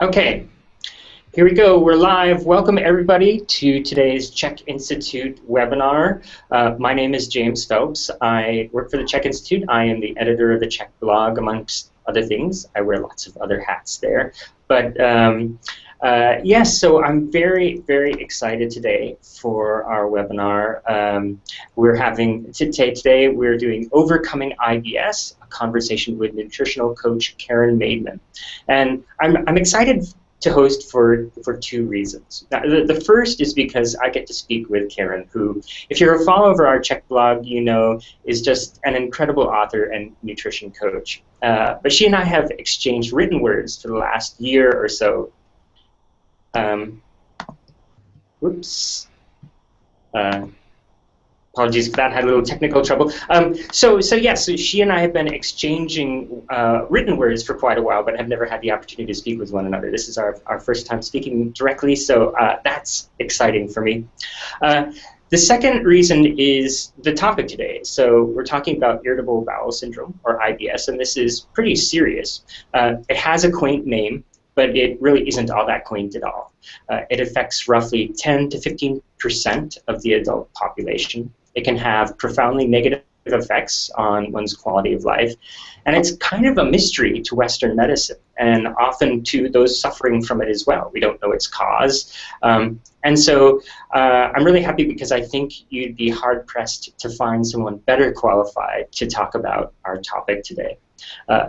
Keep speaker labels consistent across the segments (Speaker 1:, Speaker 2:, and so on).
Speaker 1: Okay, here we go. We're live. Welcome everybody to today's CHEK Institute webinar. My name is James Phelps. I work for the CHEK Institute. I am the editor of the CHEK blog, amongst other things. I wear lots of other hats there. But yes, so I'm very, very excited today for our webinar. We're having today we're doing Overcoming IBS, a conversation with nutritional coach Karen Maidment. And I'm excited to host for two reasons. Now, the first is because I get to speak with Karen, who, if you're a follower of our CHEK blog, you know is just an incredible author and nutrition coach. But she and I have exchanged written words for the last year or so. Whoops. Apologies for that, had a little technical trouble. So she and I have been exchanging written words for quite a while, but have never had the opportunity to speak with one another. This is our first time speaking directly, so that's exciting for me. The second reason is the topic today. So we're talking about irritable bowel syndrome, or IBS, and this is pretty serious. It has a quaint name, but it really isn't all that quaint at all. It affects roughly 10 to 15% of the adult population. It can have profoundly negative effects on one's quality of life, and it's kind of a mystery to Western medicine, and often to those suffering from it as well. We don't know its cause, and so I'm really happy because I think you'd be hard-pressed to find someone better qualified to talk about our topic today.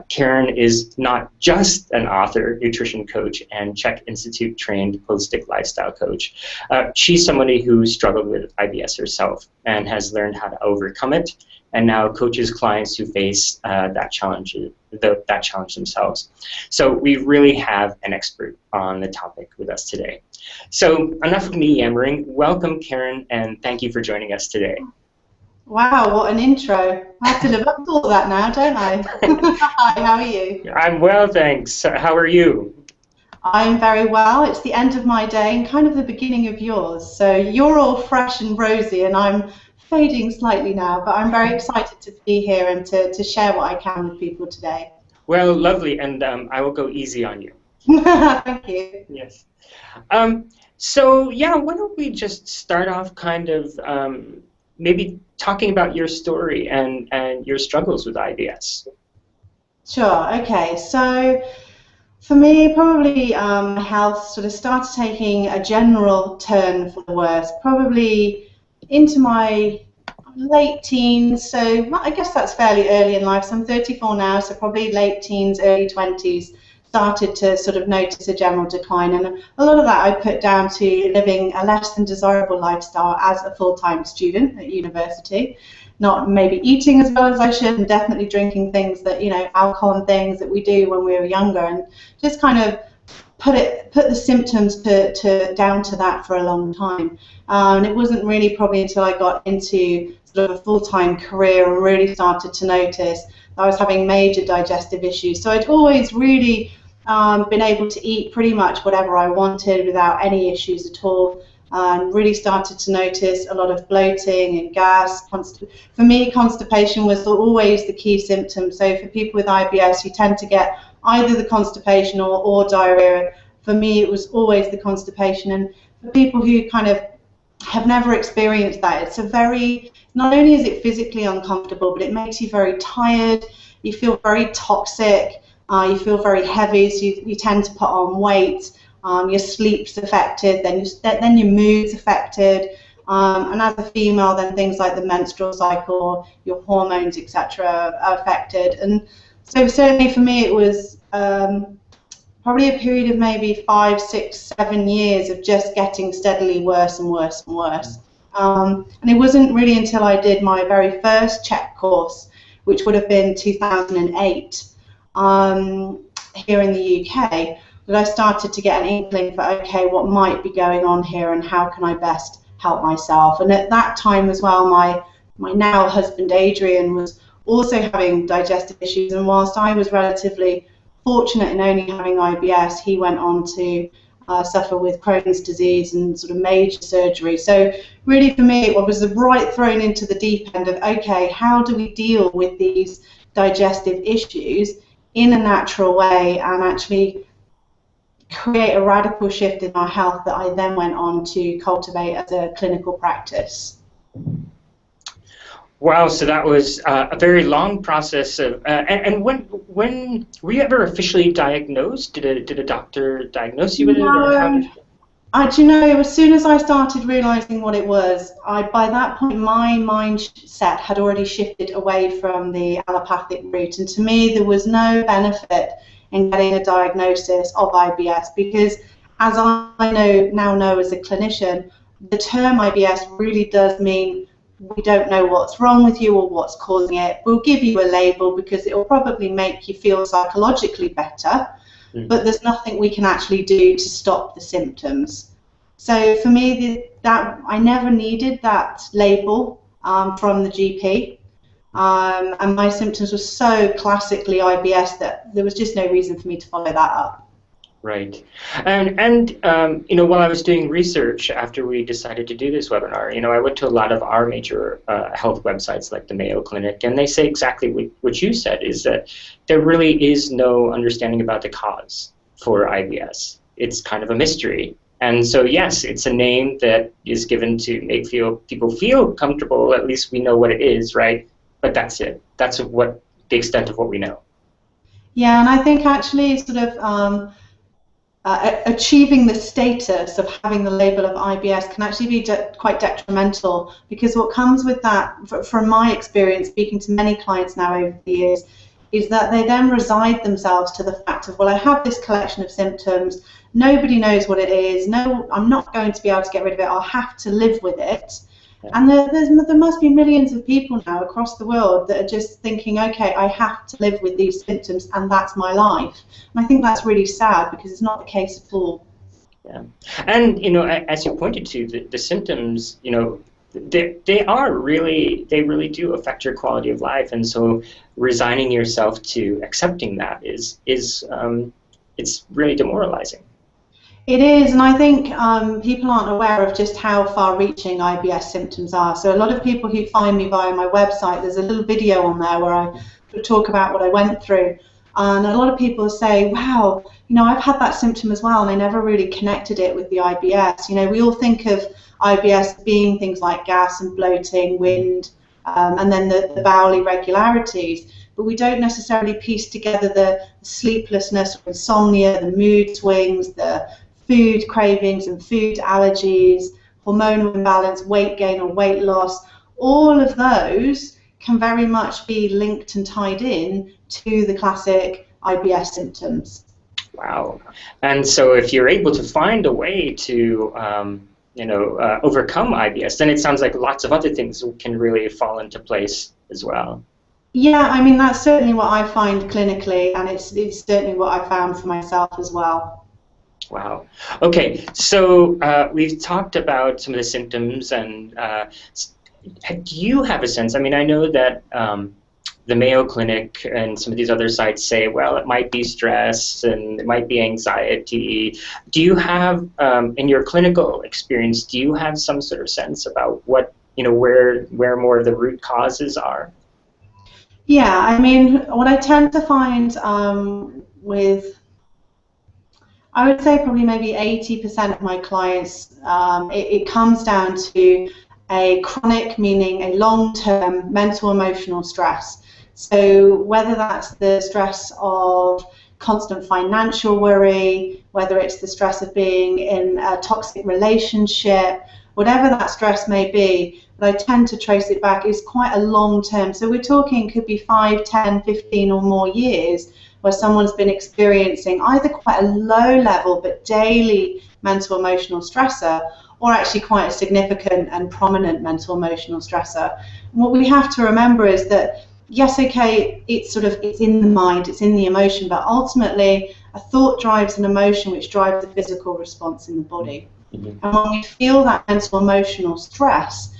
Speaker 1: Karen is not just an author, nutrition coach, and CHEK Institute trained holistic lifestyle coach. She's somebody who struggled with IBS herself and has learned how to overcome it, and now coaches clients who face that challenge themselves. So we really have an expert on the topic with us today. So enough of me yammering. Welcome, Karen, and thank you for joining us today.
Speaker 2: Wow, what an intro. I have to live up to all that now, don't I? Hi, how are you?
Speaker 1: I'm well, thanks. How are you?
Speaker 2: I'm very well. It's the end of my day and kind of the beginning of yours. So you're all fresh and rosy, and I'm fading slightly now, but I'm very excited to be here and to share what I can with people today.
Speaker 1: Well, lovely, and I will go easy on you.
Speaker 2: Thank you.
Speaker 1: Yes. So, yeah, why don't we just start off kind of maybe talking about your story and your struggles with IBS.
Speaker 2: Sure, okay. So for me, probably health sort of started taking a general turn for the worse, probably into my late teens. So I guess that's fairly early in life. So I'm 34 now, so probably late teens, early 20s. Started to sort of notice a general decline, and a lot of that I put down to living a less than desirable lifestyle as a full-time student at university, not maybe eating as well as I should, and definitely drinking things that, you know, alcohol and things that we do when we were younger, and just kind of put the symptoms down to that for a long time. And it wasn't really probably until I got into sort of a full-time career and really started to notice that I was having major digestive issues. So I'd always really been able to eat pretty much whatever I wanted without any issues at all. Really started to notice a lot of bloating and gas. For me, constipation was always the key symptom. So for people with IBS, you tend to get either the constipation or diarrhea. For me, it was always the constipation. And for people who kind of have never experienced that, it's a very, not only is it physically uncomfortable, but it makes you very tired. You feel very toxic. You feel very heavy, so you tend to put on weight. Your sleep's affected, then your mood's affected, and as a female, then things like the menstrual cycle, your hormones, etc., are affected. And so certainly for me, it was probably a period of maybe 5, 6, 7 years of just getting steadily worse and worse and worse. And it wasn't really until I did my very first CHEK course, which would have been 2008. Here in the UK, that I started to get an inkling for, okay, what might be going on here and how can I best help myself. And at that time as well, my now husband Adrian was also having digestive issues, and whilst I was relatively fortunate in only having IBS, he went on to suffer with Crohn's disease and sort of major surgery. So really for me, it was right thrown into the deep end of, okay, how do we deal with these digestive issues in a natural way and actually create a radical shift in our health that I then went on to cultivate as a clinical practice.
Speaker 1: Wow, so that was a very long process of, and when were you ever officially diagnosed? Did a doctor diagnose you with it, or how did?
Speaker 2: No, do you know, as soon as I started realizing what it was, by that point my mindset had already shifted away from the allopathic route, and to me there was no benefit in getting a diagnosis of IBS because, as I now know as a clinician, the term IBS really does mean we don't know what's wrong with you or what's causing it. We'll give you a label because it will probably make you feel psychologically better, but there's nothing we can actually do to stop the symptoms. So for me, that I never needed that label from the GP, and my symptoms were so classically IBS that there was just no reason for me to follow that up.
Speaker 1: Right. And you know, while I was doing research after we decided to do this webinar, you know, I went to a lot of our major health websites like the Mayo Clinic, and they say exactly what you said, is that there really is no understanding about the cause for IBS. It's kind of a mystery. And so, yes, it's a name that is given to make people feel comfortable. At least we know what it is, right? But that's it. That's the extent of what we know.
Speaker 2: Yeah, and I think actually sort of achieving the status of having the label of IBS can actually be quite detrimental, because what comes with that, from my experience speaking to many clients now over the years, is that they then resign themselves to the fact of, well, I have this collection of symptoms, nobody knows what it is, no, I'm not going to be able to get rid of it, I'll have to live with it. And there must be millions of people now across the world that are just thinking, okay, I have to live with these symptoms and that's my life. And I think that's really sad because it's not the case at all.
Speaker 1: Yeah. And, you know, as you pointed to, the symptoms, you know, they really do affect your quality of life. And so resigning yourself to accepting that is it's really demoralizing.
Speaker 2: It is, and I think people aren't aware of just how far-reaching IBS symptoms are. So a lot of people who find me via my website, there's a little video on there where I talk about what I went through. And a lot of people say, wow, you know, I've had that symptom as well, and I never really connected it with the IBS. You know, we all think of IBS being things like gas and bloating, wind, and then the bowel irregularities. But we don't necessarily piece together the sleeplessness or insomnia, the mood swings, the food cravings and food allergies, hormonal imbalance, weight gain or weight loss. All of those can very much be linked and tied in to the classic IBS symptoms.
Speaker 1: Wow. And so if you're able to find a way to overcome IBS, then it sounds like lots of other things can really fall into place as well.
Speaker 2: Yeah, I mean, that's certainly what I find clinically, and it's certainly what I found for myself as well.
Speaker 1: Wow. Okay, so we've talked about some of the symptoms, and do you have a sense? I mean, I know that the Mayo Clinic and some of these other sites say, well, it might be stress and it might be anxiety. Do you have, in your clinical experience, do you have some sort of sense about what, you know, where more of the root causes are?
Speaker 2: Yeah, I mean, what I tend to find with, I would say probably maybe 80% of my clients, it comes down to a chronic, meaning a long-term mental emotional stress. So whether that's the stress of constant financial worry, whether it's the stress of being in a toxic relationship, whatever that stress may be, but I tend to trace it back, is quite a long term. So we're talking could be 5, 10, 15 or more years where someone's been experiencing either quite a low level but daily mental emotional stressor, or actually quite a significant and prominent mental emotional stressor. And what we have to remember is that, yes, okay, it's in the mind, it's in the emotion, but ultimately a thought drives an emotion which drives the physical response in the body. Mm-hmm. And when we feel that mental emotional stress,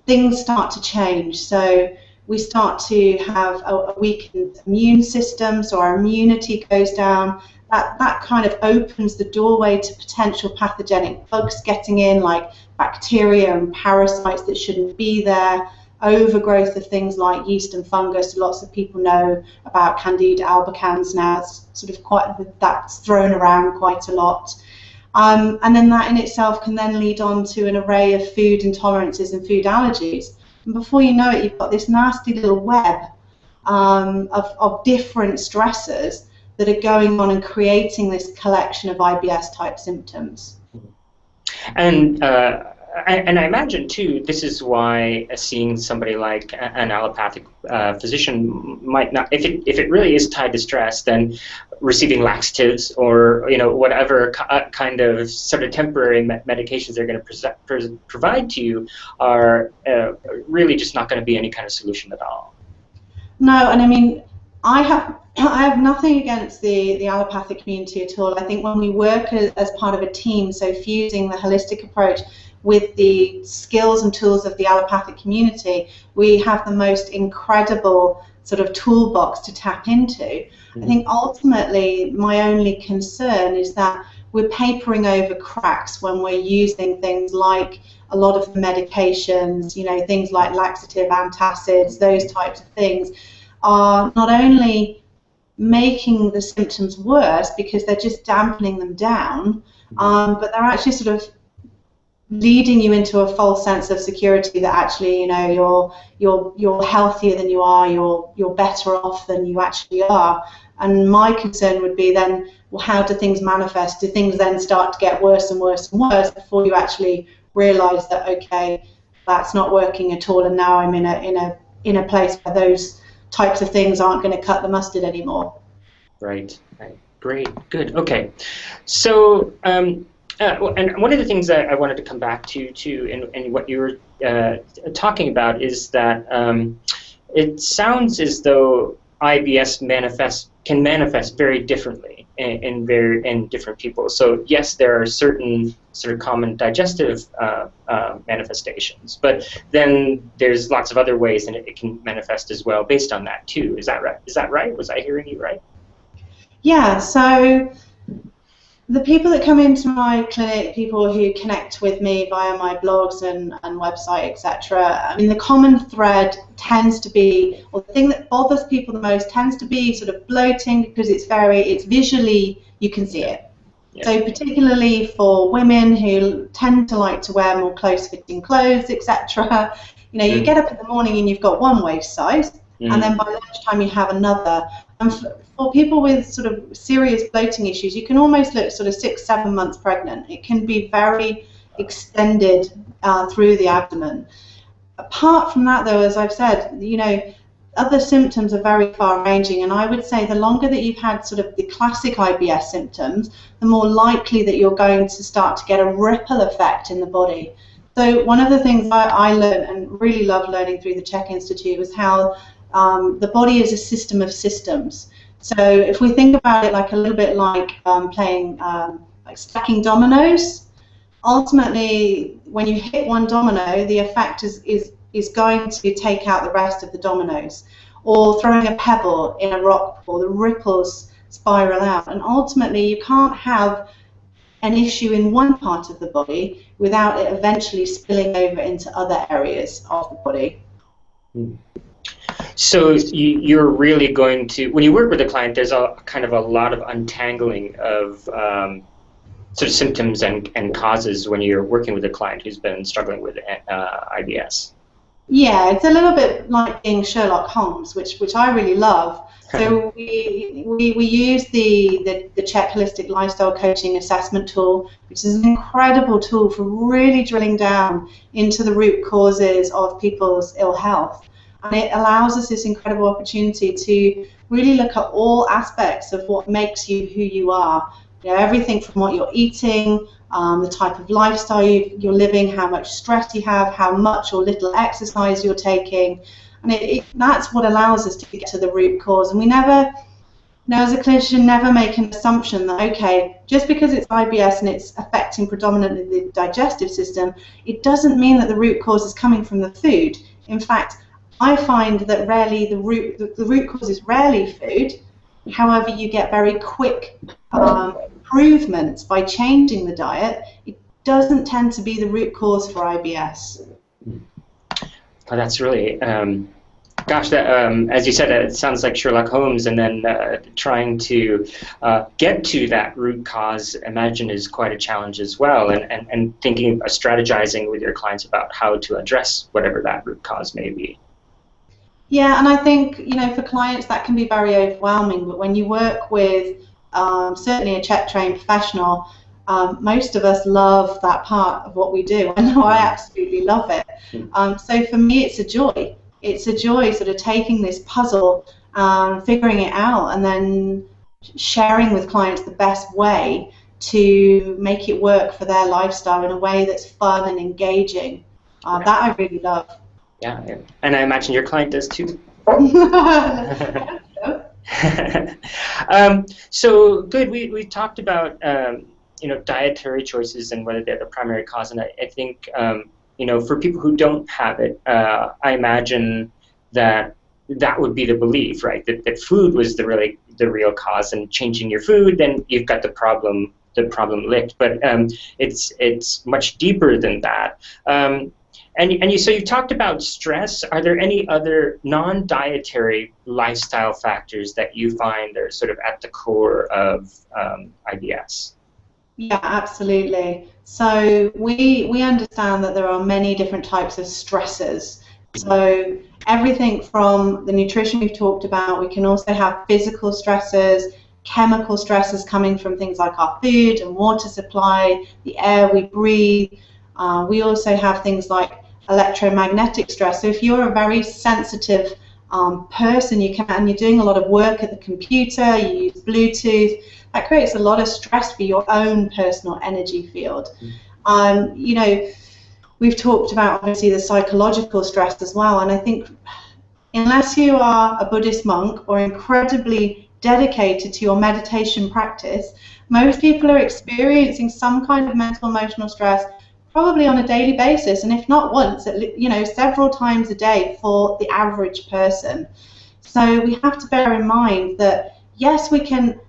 Speaker 2: things start to change. So we start to have a weakened immune system, so our immunity goes down. That kind of opens the doorway to potential pathogenic bugs getting in, like bacteria and parasites that shouldn't be there. overgrowth of things like yeast and fungus. Lots of people know about Candida albicans now. It's sort of that's thrown around quite a lot. And then that in itself can then lead on to an array of food intolerances and food allergies. And before you know it, you've got this nasty little web of different stressors that are going on and creating this collection of IBS type symptoms.
Speaker 1: And I imagine too, this is why seeing somebody like an allopathic physician might not, if it really is tied to stress, then receiving laxatives or whatever kind of sort of temporary medications they're going to provide to you are really just not going to be any kind of solution at all.
Speaker 2: No, and I mean, I have nothing against the allopathic community at all. I think when we work as part of a team, so fusing the holistic approach with the skills and tools of the allopathic community, we have the most incredible sort of toolbox to tap into. I think ultimately my only concern is that we're papering over cracks when we're using things like a lot of the medications, things like laxative antacids, those types of things are not only making the symptoms worse because they're just dampening them down, but they're actually sort of leading you into a false sense of security that actually, you're healthier than you are, you're better off than you actually are. And my concern would be then, well, how do things manifest? Do things then start to get worse and worse and worse before you actually realize that, okay, that's not working at all, and now I'm in a place where those types of things aren't going to cut the mustard anymore.
Speaker 1: Right. Great. Good. Okay. So, and one of the things that I wanted to come back to too, and what you were talking about is that it sounds as though IBS can manifest very differently in different people. So yes, there are certain sort of common digestive manifestations, but then there's lots of other ways, and it can manifest as well based on that too. Is that right? Was I hearing you right?
Speaker 2: Yeah. So the people that come into my clinic, people who connect with me via my blogs and website, etc., I mean, the common thread tends to be, or the thing that bothers people the most tends to be sort of bloating, because it's visually, you can see it. Yeah. So particularly for women who tend to like to wear more close-fitting clothes, etc., you get up in the morning and you've got one waist size, and then by lunchtime you have another. And for people with sort of serious bloating issues, you can almost look sort of 6-7 months pregnant. It can be very extended through the abdomen. Apart from that, though, as I've said, other symptoms are very far-ranging, and I would say the longer that you've had sort of the classic IBS symptoms, the more likely that you're going to start to get a ripple effect in the body. So one of the things I learned and really loved learning through the CHEK Institute was how the body is a system of systems. So if we think about it like a little bit like playing, like stacking dominoes, ultimately when you hit one domino, the effect is going to take out the rest of the dominoes. Or throwing a pebble in a rock pool, the ripples spiral out. And ultimately you can't have an issue in one part of the body without it eventually spilling over into other areas of the body.
Speaker 1: So you're really going to, when you work with a client, there's a kind of a lot of untangling of sort of symptoms and causes when you're working with a client who's been struggling with IBS.
Speaker 2: Yeah, it's a little bit like being Sherlock Holmes, which I really love. So we use the CHEK Holistic Lifestyle Coaching Assessment Tool, which is an incredible tool for really drilling down into the root causes of people's ill health. And it allows us this incredible opportunity to really look at all aspects of what makes you who you are. Everything from what you're eating, the type of lifestyle you're living, how much stress you have, how much or little exercise you're taking. And that's what allows us to get to the root cause. And we never, as a clinician, never make an assumption that, okay, just because it's IBS and it's affecting predominantly the digestive system, it doesn't mean that the root cause is coming from the food. In fact, I find that rarely the root cause is rarely food. However, you get very quick improvements by changing the diet. It doesn't tend to be the root cause for IBS.
Speaker 1: Oh, that's really, gosh, that as you said, it sounds like Sherlock Holmes, and then trying to get to that root cause, imagine, is quite a challenge as well, and thinking, strategizing with your clients about how to address whatever that root cause may be.
Speaker 2: Yeah, and I think, for clients that can be very overwhelming, but when you work with certainly a CHEK trained professional, most of us love that part of what we do. I know I absolutely love it. So for me, it's a joy. It's a joy sort of taking this puzzle, figuring it out, and then sharing with clients the best way to make it work for their lifestyle in a way that's fun and engaging. That I really love.
Speaker 1: Yeah, and I imagine your client does too. So good. We talked about dietary choices and whether they're the primary cause, and I think for people who don't have it, I imagine that would be the belief, right? That food was the real cause, and changing your food, then you've got the problem licked. But it's much deeper than that. So you talked about stress. Are there any other non-dietary lifestyle factors that you find are sort of at the core of IBS?
Speaker 2: Yeah, absolutely. So we understand that there are many different types of stressors. So everything from the nutrition we've talked about, we can also have physical stressors, chemical stressors coming from things like our food and water supply, the air we breathe. We also have things like electromagnetic stress. So if you're a very sensitive person, and you're doing a lot of work at the computer, you use Bluetooth, that creates a lot of stress for your own personal energy field. We've talked about obviously the psychological stress as well, and I think unless you are a Buddhist monk or incredibly dedicated to your meditation practice, most people are experiencing some kind of mental emotional stress probably on a daily basis, and if not once, several times a day for the average person. So we have to bear in mind that yes, we can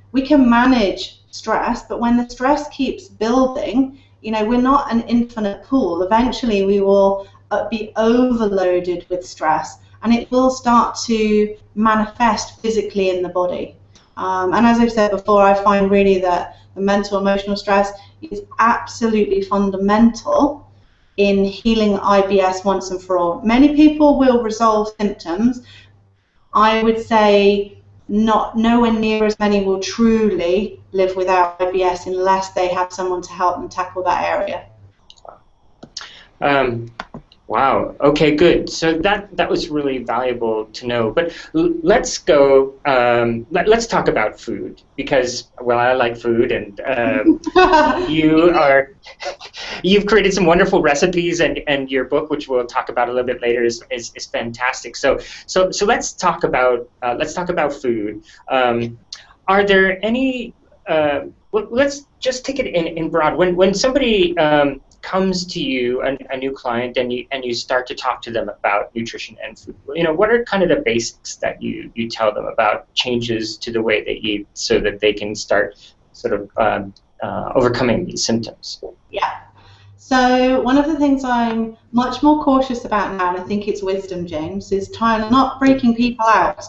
Speaker 2: manage stress, but when the stress keeps building, we're not an infinite pool. Eventually we will be overloaded with stress, and it will start to manifest physically in the body. And as I've said before, I find really that the mental emotional stress is absolutely fundamental in healing IBS once and for all. Many people will resolve symptoms. I would say nowhere near as many will truly live without IBS unless they have someone to help them tackle that area.
Speaker 1: Wow. Okay, good. So that was really valuable to know. But let's go. Let's talk about food, because I like food, and you've created some wonderful recipes, and your book, which we'll talk about a little bit later, is fantastic. So let's talk about food. Are there any? Let's just take it in broad. When somebody comes to you, a new client, and you start to talk to them about nutrition and food, what are kind of the basics that you tell them about changes to the way they eat so that they can start sort of overcoming these symptoms?
Speaker 2: Yeah. So one of the things I'm much more cautious about now, and I think it's wisdom, James, is trying not freaking people out.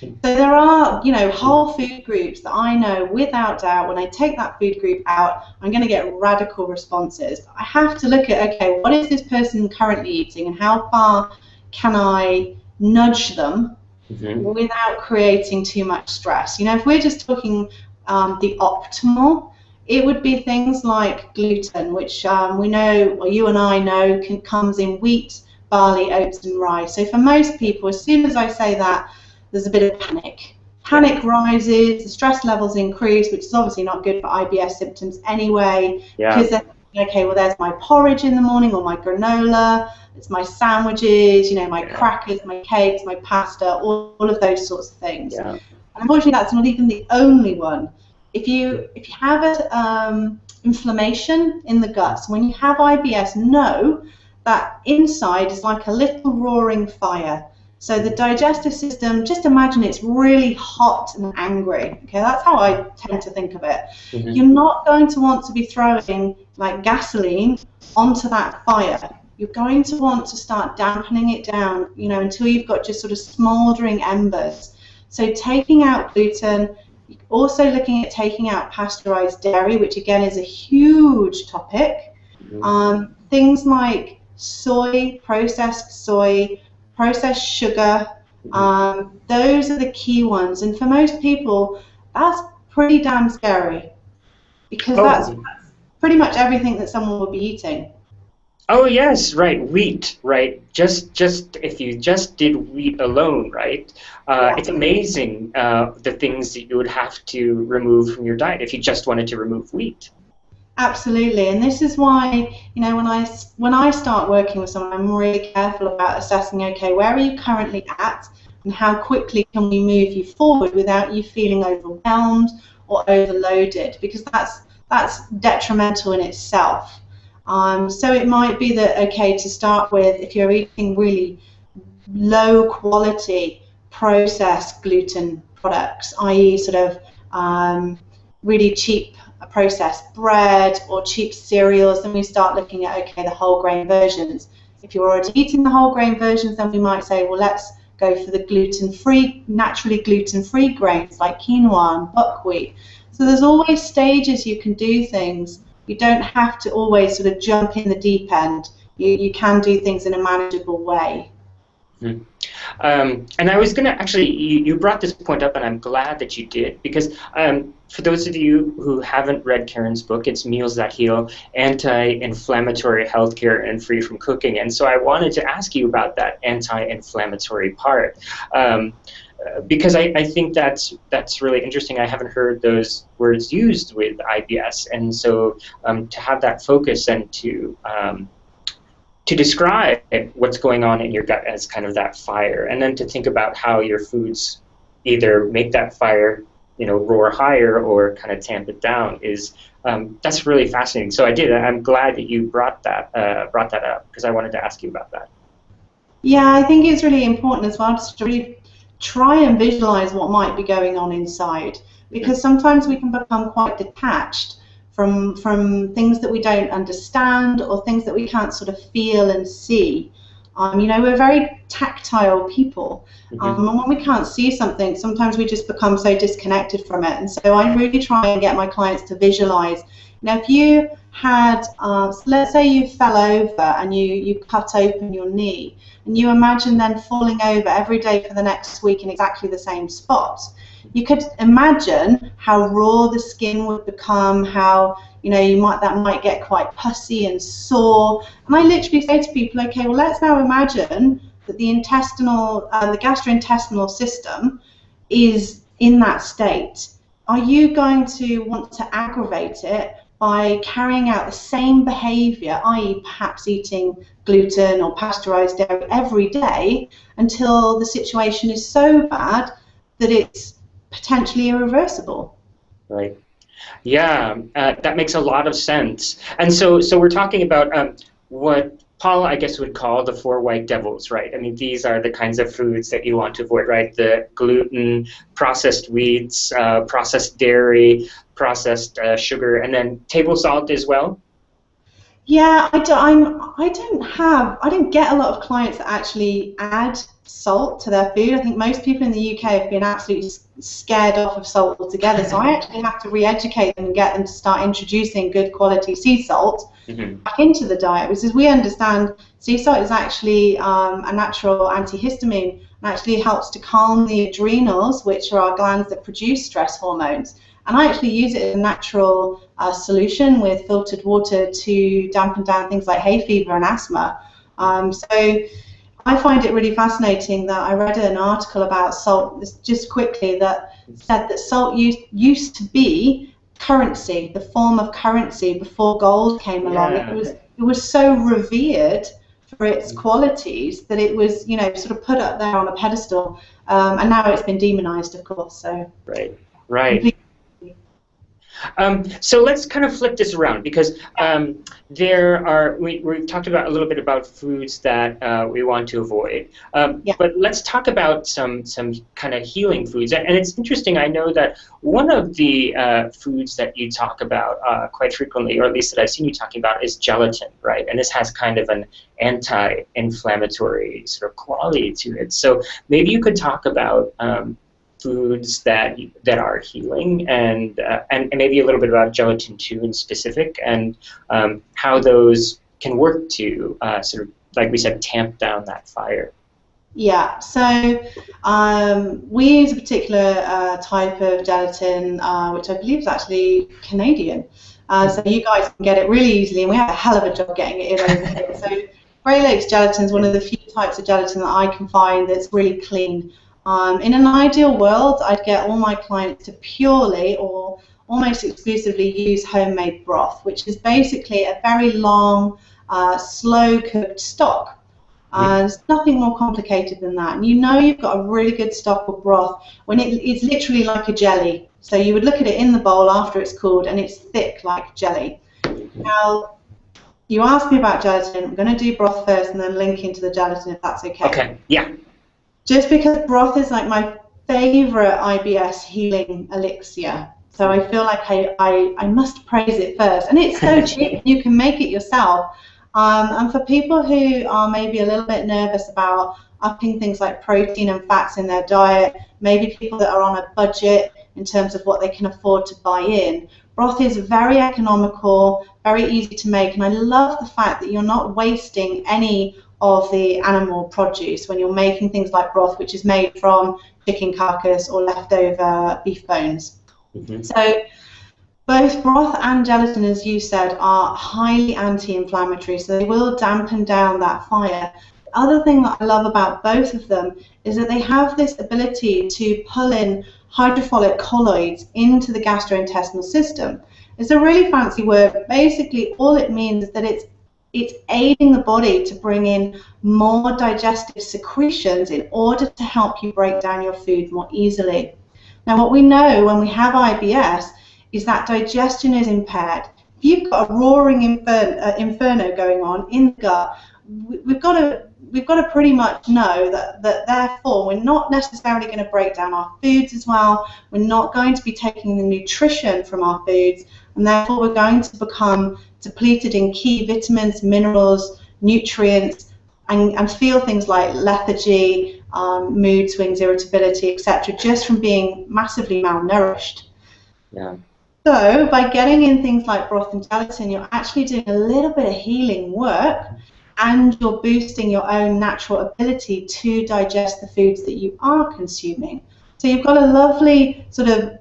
Speaker 2: So there are, whole food groups that I know without doubt when I take that food group out, I'm going to get radical responses. I have to look at, okay, what is this person currently eating, and how far can I nudge them without creating too much stress? If we're just talking the optimal, it would be things like gluten, which we know, or you and I know, comes in wheat, barley, oats, and rye. So for most people, as soon as I say that, there's a bit of panic. Panic rises, the stress levels increase, which is obviously not good for IBS symptoms anyway, because they're thinking, okay, well, there's my porridge in the morning, or my granola, it's my sandwiches, my crackers, my cakes, my pasta, all of those sorts of things. Yeah. And unfortunately, that's not even the only one. If you have inflammation in the guts, when you have IBS, know that inside is like a little roaring fire. So the digestive system, just imagine it's really hot and angry. Okay, that's how I tend to think of it. You're not going to want to be throwing like gasoline onto that fire. you're going to want to start dampening it down, until you've got just sort of smouldering embers. So taking out gluten, also looking at taking out pasteurized dairy, which again is a huge topic. Things like soy, processed sugar, those are the key ones. And for most people, that's pretty damn scary, because that's pretty much everything that someone would be eating.
Speaker 1: Oh yes, right. Wheat, right? Just if you just did wheat alone, right? It's amazing the things that you would have to remove from your diet if you just wanted to remove wheat.
Speaker 2: Absolutely, and this is why, when I start working with someone, I'm really careful about assessing, okay, where are you currently at, and how quickly can we move you forward without you feeling overwhelmed or overloaded, because that's detrimental in itself. So it might be that, okay, to start with, if you're eating really low quality processed gluten products, i.e. sort of really cheap processed bread or cheap cereals, then we start looking at, okay, the whole grain versions. If you're already eating the whole grain versions, then we might say, well, let's go for the gluten-free, naturally gluten-free grains like quinoa and buckwheat. So there's always stages you can do things. You don't have to always sort of jump in the deep end. You can do things in a manageable way.
Speaker 1: And I was going to actually, you brought this point up, and I'm glad that you did, because for those of you who haven't read Karen's book, it's Meals That Heal, Anti-Inflammatory Healthcare and Free from Cooking. And so I wanted to ask you about that anti-inflammatory part, because I think that's really interesting. I haven't heard those words used with IBS, and so to have that focus and to describe what's going on in your gut as kind of that fire, and then to think about how your foods either make that fire, roar higher or kind of tamp it down, is that's really fascinating. So I'm glad that you brought that up, because I wanted to ask you about that.
Speaker 2: Yeah, I think it's really important as well to really try and visualize what might be going on inside, because sometimes we can become quite detached from things that we don't understand or things that we can't sort of feel and see. We're very tactile people, and when we can't see something, sometimes we just become so disconnected from it. And so I really try and get my clients to visualize. Now, if you had, so let's say you fell over and you cut open your knee, and you imagine then falling over every day for the next week in exactly the same spot, you could imagine how raw the skin would become, how that might get quite pussy and sore. And I literally say to people, okay, well, let's now imagine that the gastrointestinal system is in that state. Are you going to want to aggravate it by carrying out the same behavior, i.e. perhaps eating gluten or pasteurized dairy every day until the situation is so bad that it's potentially irreversible?
Speaker 1: Right. Yeah, that makes a lot of sense. And so we're talking about what Paul, I guess, would call the four white devils, right? I mean, these are the kinds of foods that you want to avoid, right? The gluten, processed wheats, processed dairy, processed sugar, and then table salt as well.
Speaker 2: Yeah, I don't get a lot of clients that actually add salt to their food. I think most people in the UK have been absolutely scared off of salt altogether. So I actually have to re-educate them and get them to start introducing good quality sea salt back into the diet, because we understand sea salt is actually a natural antihistamine and actually helps to calm the adrenals, which are our glands that produce stress hormones. And I actually use it as a natural solution with filtered water to dampen down things like hay fever and asthma. So I find it really fascinating that I read an article about salt, just quickly, that said that salt used to be currency, the form of currency before gold came along. It was so revered for its qualities that it was, sort of put up there on a pedestal, and now it's been demonized, of course. So
Speaker 1: Right. So let's kind of flip this around because we've talked about a little bit about foods that we want to avoid,
Speaker 2: Yeah.
Speaker 1: but let's talk about some kind of healing foods. And it's interesting. I know that one of the foods that you talk about quite frequently, or at least that I've seen you talking about, is gelatin, right? And this has kind of an anti-inflammatory sort of quality to it. So maybe you could talk about foods that are healing, and maybe a little bit about gelatin too in specific, and how those can work to sort of, like we said, tamp down that fire.
Speaker 2: Yeah, so we use a particular type of gelatin, which I believe is actually Canadian. So you guys can get it really easily, and we have a hell of a job getting it in over here. So Grey Lakes gelatin is one of the few types of gelatin that I can find that's really clean. In an ideal world, I'd get all my clients to purely or almost exclusively use homemade broth, which is basically a very long, slow-cooked stock. There's nothing more complicated than that. And you know you've got a really good stock of broth when it's literally like a jelly. So you would look at it in the bowl after it's cooled, and it's thick like jelly. Now, you asked me about gelatin. I'm going to do broth first and then link into the gelatin if that's okay.
Speaker 1: Okay, yeah.
Speaker 2: Just because broth is like my favorite IBS healing elixir. So I feel like I must praise it first. And it's so cheap, you can make it yourself. And for people who are maybe a little bit nervous about upping things like protein and fats in their diet, maybe people that are on a budget in terms of what they can afford to buy in, broth is very economical, very easy to make, and I love the fact that you're not wasting any of the animal produce when you're making things like broth, which is made from chicken carcass or leftover beef bones. So both broth and gelatin, as you said, are highly anti-inflammatory, so they will dampen down that fire. The other thing that I love about both of them is that they have this ability to pull in hydrofolate colloids into the gastrointestinal system. It's a really fancy word, but basically all it means is that it's aiding the body to bring in more digestive secretions in order to help you break down your food more easily. Now, what we know when we have IBS is that digestion is impaired. If you've got a roaring inferno going on in the gut, we've got to pretty much know that therefore we're not necessarily going to break down our foods as well. We're not going to be taking the nutrition from our foods, and therefore we're going to become depleted in key vitamins, minerals, nutrients, and feel things like lethargy, mood swings, irritability, etc., just from being massively malnourished.
Speaker 1: Yeah.
Speaker 2: So by getting in things like broth and gelatin, you're actually doing a little bit of healing work, and you're boosting your own natural ability to digest the foods that you are consuming. So you've got a lovely sort of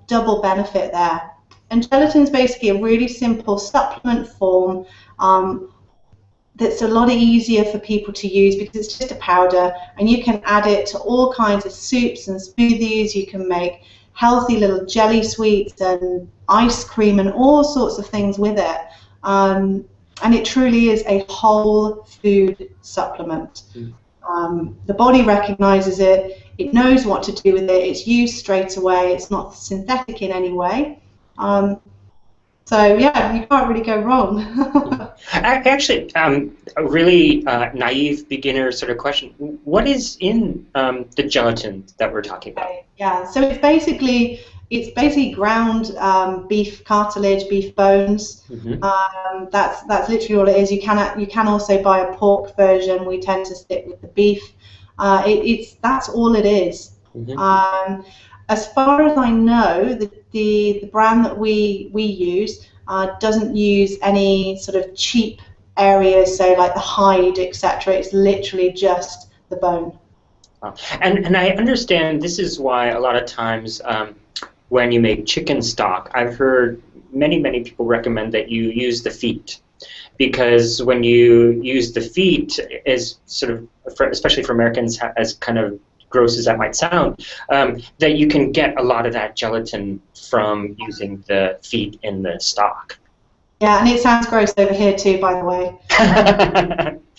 Speaker 2: double benefit there. And gelatin is basically a really simple supplement form that's a lot easier for people to use because it's just a powder, and you can add it to all kinds of soups and smoothies. You can make healthy little jelly sweets and ice cream and all sorts of things with it. And it truly is a whole food supplement. The body recognizes it, it knows what to do with it, it's used straight away, it's not synthetic in any way. So yeah, you can't really go wrong.
Speaker 1: Actually, a really naive beginner sort of question. What is in the gelatin that we're talking about?
Speaker 2: Yeah, so it's basically ground beef cartilage, beef bones. That's literally all it is. You can also buy a pork version. We tend to stick with the beef. That's all it is. As far as I know, the brand that we use doesn't use any sort of cheap areas, so like the hide, etc. It's literally just the bone.
Speaker 1: And I understand this is why a lot of times when you make chicken stock, I've heard many people recommend that you use the feet, because when you use the feet, is sort of, especially for Americans, as kind of gross as that might sound, that you can get a lot of that gelatin from using the feet in the stock.
Speaker 2: Yeah, and it sounds gross over here too, by the way.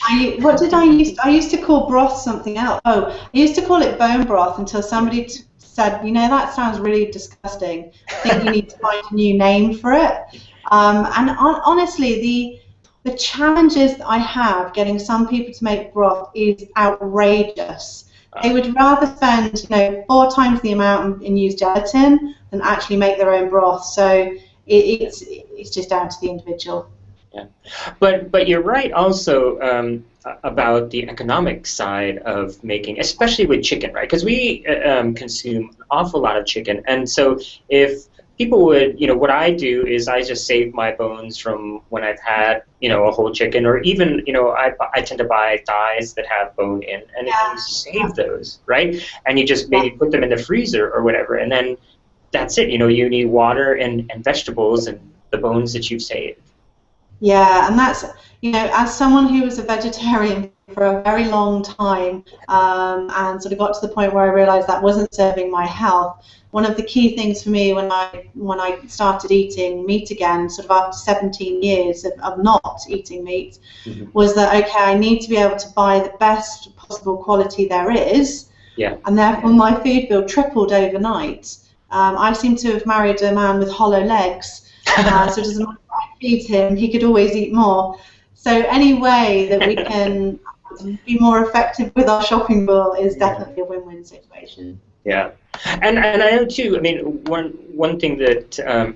Speaker 2: I used to call broth something else. Oh, I used to call it bone broth until somebody said, you know, that sounds really disgusting. I think you need to find a new name for it. Honestly, the challenges that I have getting some people to make broth is outrageous. They would rather spend, you know, 4 times the amount and use gelatin than actually make their own broth. So it's just down to the individual.
Speaker 1: Yeah, but you're right also about the economic side of making, especially with chicken, right? Because we consume an awful lot of chicken, and so if people would, you know, what I do is I just save my bones from when I've had, you know, a whole chicken, or even, you know, I tend to buy thighs that have bone in, and you save those, right? And you just maybe put them in the freezer or whatever, and then that's it. You know, you need water and vegetables and the bones that you've saved.
Speaker 2: Yeah, and that's, you know, as someone who was a vegetarian for a very long time, and sort of got to the point where I realized that wasn't serving my health, one of the key things for me when I started eating meat again, sort of after 17 years of not eating meat, was that, okay, I need to be able to buy the best possible quality there is, and therefore my food bill tripled overnight. I seem to have married a man with hollow legs, so it doesn't matter what I feed him, he could always eat more. So any way that we can be more effective with our shopping bill is definitely a win-win situation.
Speaker 1: Yeah, and I know too. I mean, one thing that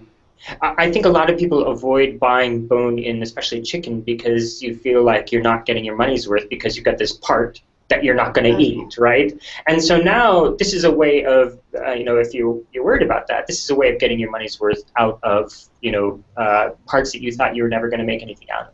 Speaker 1: I think a lot of people avoid buying bone-in, especially chicken, because you feel like you're not getting your money's worth because you've got this part that you're not going to eat, right? And so now this is a way of, you know, if you're worried about that, this is a way of getting your money's worth out of, you know, parts that you thought you were never going to make anything out of.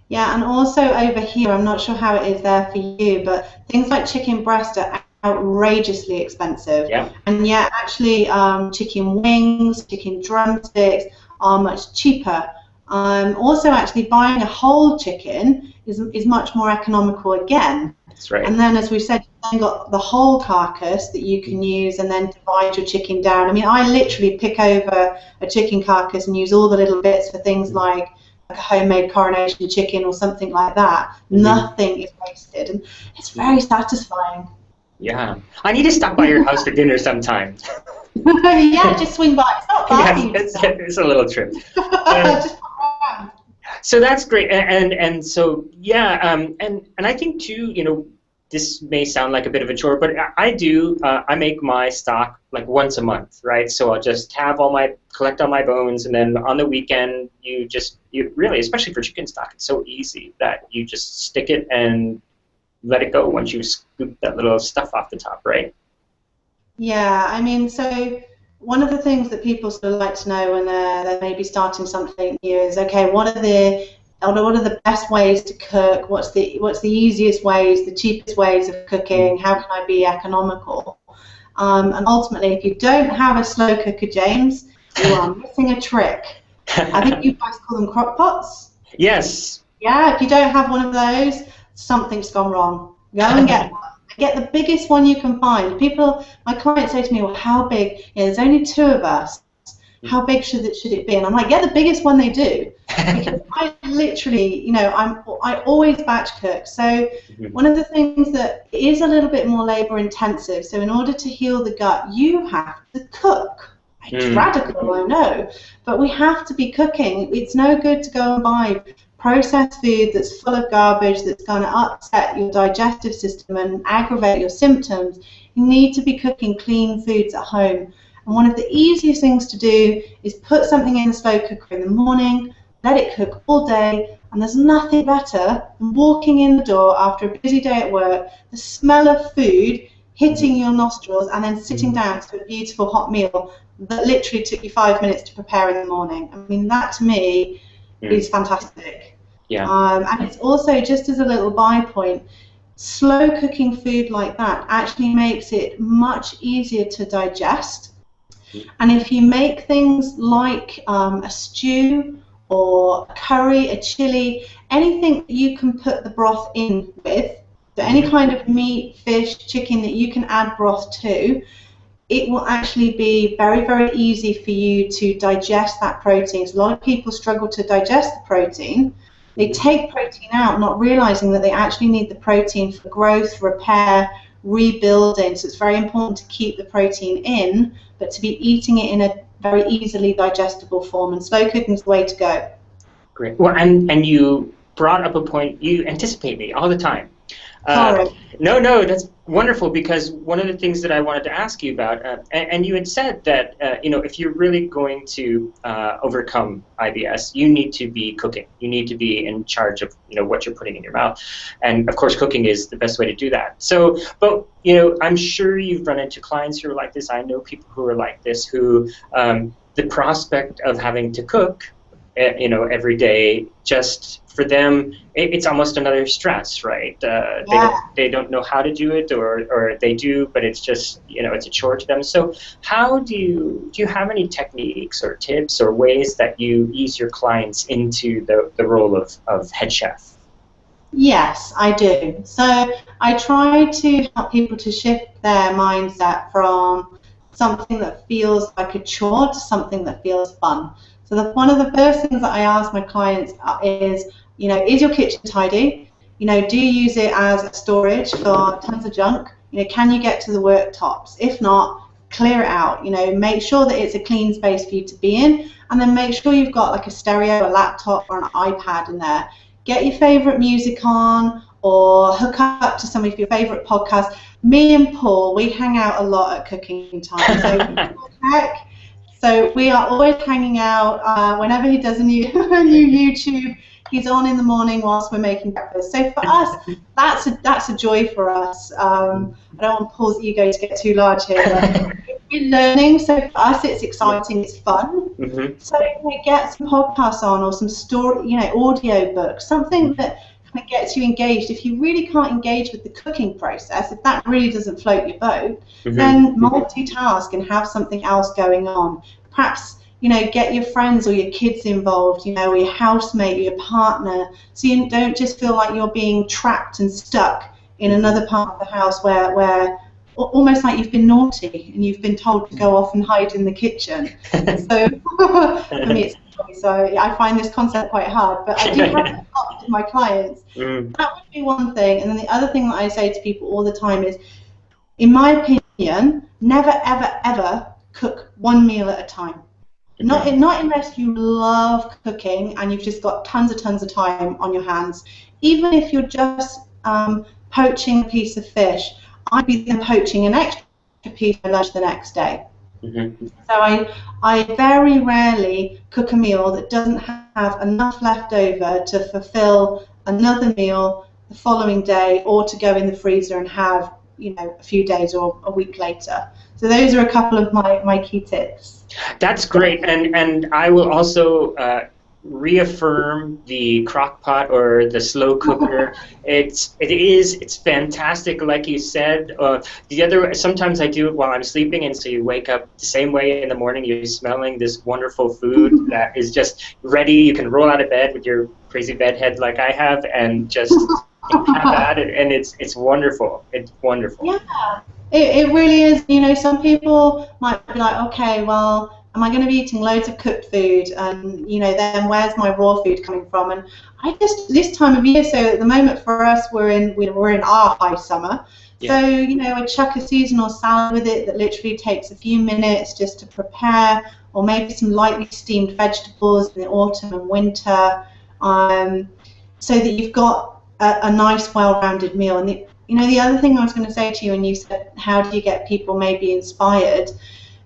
Speaker 2: Yeah, and also over here, I'm not sure how it is there for you, but things like chicken breast are outrageously expensive.
Speaker 1: Yeah.
Speaker 2: And yet actually chicken wings, chicken drumsticks are much cheaper. Also actually buying a whole chicken is much more economical again.
Speaker 1: That's right.
Speaker 2: And then, as we said, you've then got the whole carcass that you can use and then divide your chicken down. I mean, I literally pick over a chicken carcass and use all the little bits for things like a homemade coronation chicken or something like that. Nothing is wasted, and it's very satisfying.
Speaker 1: Yeah. I need to stop by your house for dinner sometime.
Speaker 2: Yeah, just swing by. It's not far for you.
Speaker 1: It's a little trip.
Speaker 2: Just pop around.
Speaker 1: So that's great, and so yeah, and I think too, you know, this may sound like a bit of a chore, but I make my stock like once a month, right? So I'll just collect all my bones, and then on the weekend you really, especially for chicken stock, it's so easy that you just stick it and let it go once you scoop that little stuff off the top, right?
Speaker 2: Yeah, I mean, so one of the things that people sort of like to know when they're maybe starting something new is, okay, what are the best ways to cook? What's the easiest ways, the cheapest ways of cooking? How can I be economical? And ultimately, if you don't have a slow cooker, James, you are missing a trick. I think you guys call them crock pots.
Speaker 1: Yes.
Speaker 2: Yeah, if you don't have one of those, something's gone wrong. Go and get one. Get the biggest one you can find. My clients say to me, well, how big? Yeah, there's only 2 of us. How big should it be? And I'm like, get the biggest one they do. Because I literally, you know, I always batch cook. So one of the things that is a little bit more labor intensive, so in order to heal the gut, you have to cook. It's radical, I know, but we have to be cooking. It's no good to go and buy processed food that's full of garbage, that's going to upset your digestive system and aggravate your symptoms. You need to be cooking clean foods at home. And one of the easiest things to do is put something in the slow cooker in the morning, let it cook all day, and there's nothing better than walking in the door after a busy day at work, the smell of food hitting your nostrils, and then sitting down to a beautiful hot meal that literally took you 5 minutes to prepare in the morning. I mean, that to me is fantastic.
Speaker 1: Yeah.
Speaker 2: And it's also, just as a little by point, slow cooking food like that actually makes it much easier to digest. And if you make things like a stew or a curry, a chili, anything that you can put the broth in with, so any kind of meat, fish, chicken that you can add broth to, it will actually be very, very easy for you to digest that protein. So a lot of people struggle to digest the protein. They take protein out, not realizing that they actually need the protein for growth, repair, rebuilding. So it's very important to keep the protein in, but to be eating it in a very easily digestible form. And slow cooking is the way to go.
Speaker 1: Great. Well, and you brought up a point. You anticipate me all the time.
Speaker 2: Sorry.
Speaker 1: No, that's wonderful, because one of the things that I wanted to ask you about, and you had said that if you're really going to overcome IBS, you need to be cooking. You need to be in charge of what you're putting in your mouth, and of course, cooking is the best way to do that. So, but I'm sure you've run into clients who are like this. I know people who are like this, who the prospect of having to cook every day, just for them, it's almost another stress, right? They don't know how to do it, or they do, but it's just it's a chore to them. So how do you have any techniques or tips or ways that you ease your clients into the role of head chef?
Speaker 2: Yes, I do. So I try to help people to shift their mindset from something that feels like a chore to something that feels fun. So one of the first things that I ask my clients is, is your kitchen tidy? Do you use it as a storage for tons of junk? Can you get to the worktops? If not, clear it out. Make sure that it's a clean space for you to be in, and then make sure you've got like a stereo, a laptop, or an iPad in there. Get your favorite music on, or hook up to some of your favorite podcasts. Me and Paul, we hang out a lot at cooking time. So we are always hanging out. Whenever he does a new YouTube, he's on in the morning whilst we're making breakfast. So for us, that's a joy for us. I don't want Paul's ego to get too large here, but we're learning. So for us, it's exciting, it's fun. Mm-hmm. So get some podcasts on, or some story, audio books, something that kind of gets you engaged. If you really can't engage with the cooking process, if that really doesn't float your boat, mm-hmm. then multitask and have something else going on. Perhaps get your friends or your kids involved, or your housemate or your partner, so you don't just feel like you're being trapped and stuck in another part of the house where almost like you've been naughty and you've been told to go off and hide in the kitchen. So for me, it's so I find this concept quite hard, but I do have that with my clients. That would be one thing. And then the other thing that I say to people all the time is, in my opinion, never, ever, ever cook one meal at a time. Not unless you love cooking and you've just got tons of time on your hands. Even if you're just poaching a piece of fish, I'd be then poaching an extra piece for lunch the next day. Mm-hmm. So I very rarely cook a meal that doesn't have enough left over to fulfill another meal the following day, or to go in the freezer and have a few days or a week later. So those are a couple of my key tips.
Speaker 1: That's great, and I will also reaffirm the crock pot or the slow cooker. It's fantastic, like you said. Sometimes I do it while I'm sleeping, and so you wake up the same way in the morning. You're smelling this wonderful food that is just ready. You can roll out of bed with your crazy bed head like I have, and just have at it, and it's wonderful. It's wonderful.
Speaker 2: Yeah, it really is. Some people might be like, okay, well, am I going to be eating loads of cooked food? And then where's my raw food coming from? And this time of year. So at the moment for us, we're in our high summer. Yeah. So I chuck a seasonal salad with it that literally takes a few minutes just to prepare, or maybe some lightly steamed vegetables in the autumn and winter, so that you've got a nice, well-rounded meal. And the other thing I was going to say to you, and you said, how do you get people maybe inspired?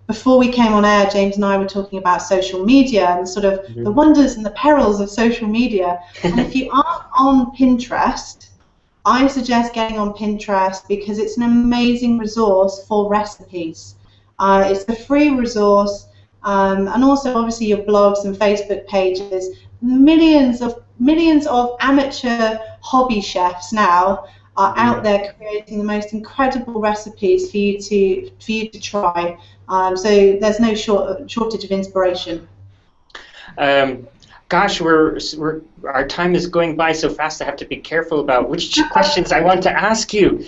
Speaker 2: Before we came on air, James and I were talking about social media and sort of the wonders and the perils of social media. And if you aren't on Pinterest, I suggest getting on Pinterest, because it's an amazing resource for recipes. It's a free resource, and also obviously your blogs and Facebook pages. Millions of amateur hobby chefs now are out there creating the most incredible recipes for you to try. So there's no shortage of inspiration.
Speaker 1: Gosh, our time is going by so fast. I have to be careful about which questions I want to ask you.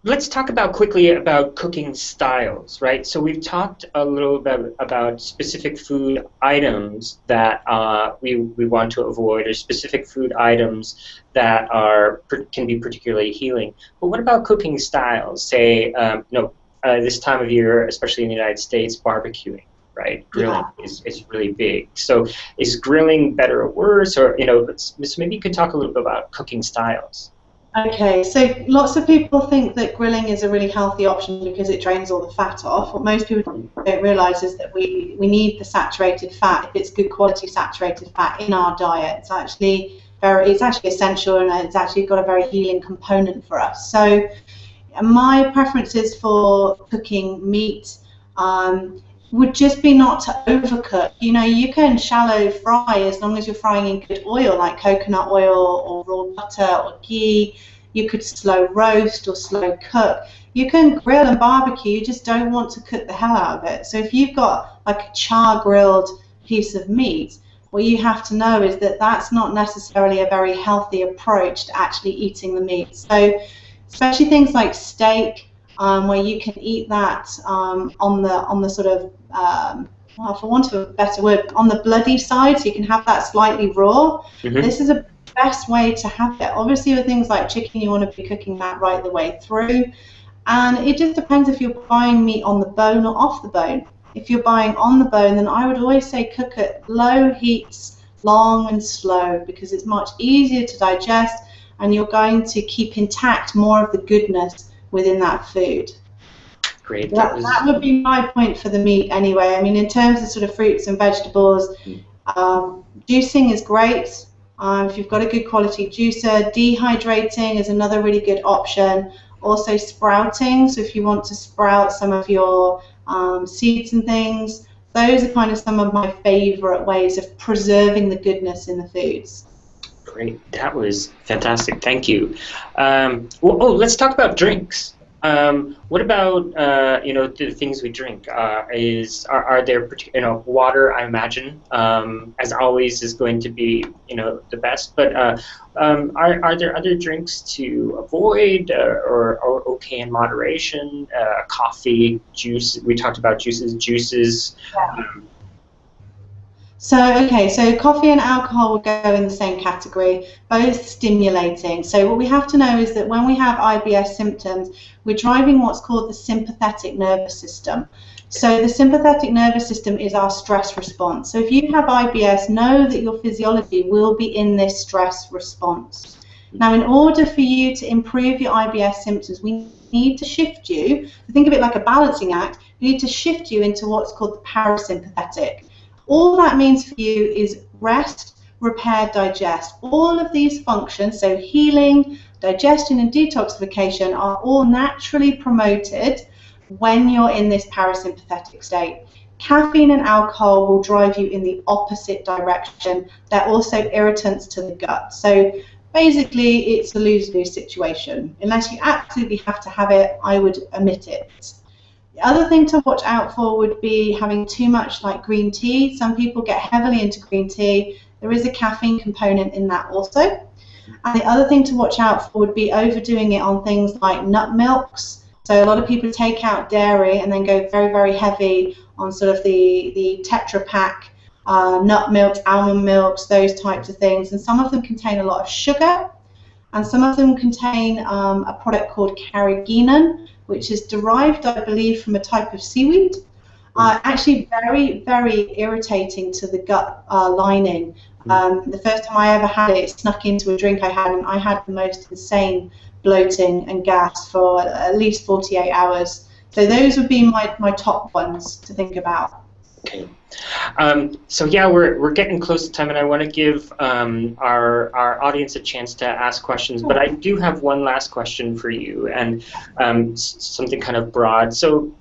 Speaker 1: let's talk about quickly about cooking styles, right? So we've talked a little bit about specific food items that we want to avoid, or specific food items that can be particularly healing. But what about cooking styles? Say, this time of year, especially in the United States, barbecuing, right?
Speaker 2: Yeah.
Speaker 1: Grilling is really big. So is grilling better or worse? Or so maybe you could talk a little bit about cooking styles.
Speaker 2: Okay, so lots of people think that grilling is a really healthy option because it drains all the fat off. What most people don't realise is that we need the saturated fat, if it's good quality saturated fat, in our diet. It's actually essential, and it's actually got a very healing component for us. So my preferences for cooking meat would just be not to overcook. You can shallow fry as long as you're frying in good oil, like coconut oil or raw butter or ghee. You could slow roast or slow cook. You can grill and barbecue, you just don't want to cook the hell out of it. So if you've got like a char grilled piece of meat, what you have to know is that that's not necessarily a very healthy approach to actually eating the meat. So especially things like steak, where you can eat that on the sort of, well, for want of a better word, on the bloody side, so you can have that slightly raw.
Speaker 1: Mm-hmm.
Speaker 2: This is a best way to have it. Obviously, with things like chicken, you want to be cooking that right the way through. And it just depends if you're buying meat on the bone or off the bone. If you're buying on the bone, then I would always say cook at low heats, long and slow, because it's much easier to digest, and you're going to keep intact more of the goodness within that food.
Speaker 1: Great.
Speaker 2: That would be my point for the meat anyway. I mean, in terms of sort of fruits and vegetables, juicing is great. If you've got a good quality juicer, dehydrating is another really good option. Also sprouting, so if you want to sprout some of your seeds and things, those are kind of some of my favorite ways of preserving the goodness in the foods.
Speaker 1: Great, that was fantastic. Thank you. Let's talk about drinks. What about the things we drink? Are there water? I imagine, as always, is going to be the best. But are there other drinks to avoid or okay in moderation? Coffee, juice. We talked about juices.
Speaker 2: Yeah. So coffee and alcohol will go in the same category, both stimulating. So what we have to know is that when we have IBS symptoms, we're driving what's called the sympathetic nervous system. So the sympathetic nervous system is our stress response. So if you have IBS, know that your physiology will be in this stress response. Now, in order for you to improve your IBS symptoms, we need to shift you, think of it like a balancing act, we need to shift you into what's called the parasympathetic. All that means for you is rest, repair, digest. All of these functions, so healing, digestion, and detoxification, are all naturally promoted when you're in this parasympathetic state. Caffeine and alcohol will drive you in the opposite direction. They're also irritants to the gut. So basically, it's a lose-lose situation. Unless you absolutely have to have it, I would omit it. The other thing to watch out for would be having too much like green tea. Some people get heavily into green tea. There is a caffeine component in that also. And the other thing to watch out for would be overdoing it on things like nut milks. So a lot of people take out dairy and then go very, very heavy on sort of the Tetra Pak, nut milks, almond milks, those types of things. And some of them contain a lot of sugar. And some of them contain a product called carrageenan, which is derived, I believe, from a type of seaweed. Actually very, very irritating to the gut lining. The first time I ever had it, it snuck into a drink I had, and I had the most insane bloating and gas for at least 48 hours. So those would be my top ones to think about.
Speaker 1: Okay. So yeah, we're getting close to time, and I want to give our audience a chance to ask questions. But I do have one last question for you, and something kind of broad. So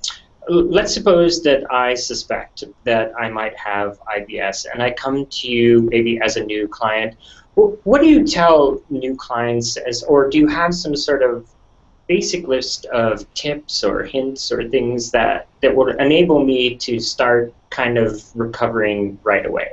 Speaker 1: let's suppose that I suspect that I might have IBS, and I come to you maybe as a new client. What do you tell new clients, or do you have some sort of basic list of tips or hints or things that would enable me to start kind of recovering right away?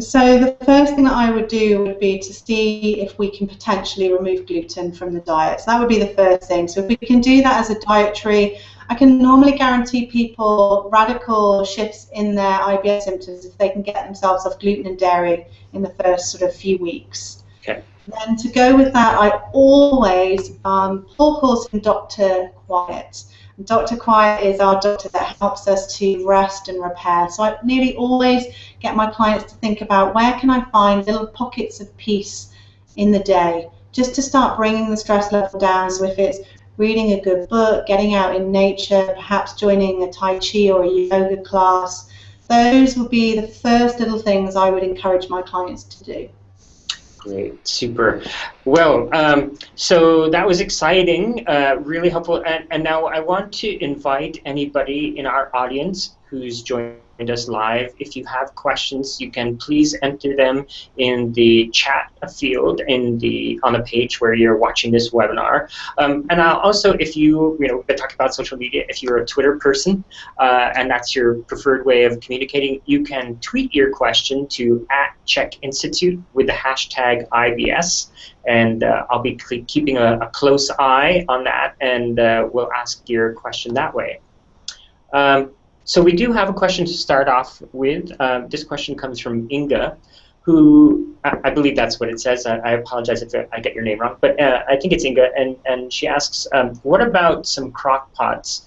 Speaker 2: So the first thing that I would do would be to see if we can potentially remove gluten from the diet. So that would be the first thing. So if we can do that as a dietary, I can normally guarantee people radical shifts in their IBS symptoms if they can get themselves off gluten and dairy in the first sort of few weeks.
Speaker 1: Okay.
Speaker 2: Then to go with that, I always Paul calls him Dr. Quiet. Dr. Quiet is our doctor that helps us to rest and repair. So I nearly always get my clients to think about where can I find little pockets of peace in the day, just to start bringing the stress level down. So if it's reading a good book, getting out in nature, perhaps joining a Tai Chi or a yoga class, those would be the first little things I would encourage my clients to do.
Speaker 1: Great, super. Well, so that was exciting, really helpful. And now I want to invite anybody in our audience who's joined us live. If you have questions, you can please enter them in the chat field on the page where you're watching this webinar. And I'll also, if we talk about social media, if you're a Twitter person and that's your preferred way of communicating, you can tweet your question to @CHEK Institute with the hashtag IBS. And I'll be keeping a close eye on that, and we'll ask your question that way. So we do have a question to start off with. This question comes from Inga, who, I believe that's what it says. I apologize if I get your name wrong, but I think it's Inga, and she asks, what about some crock pots?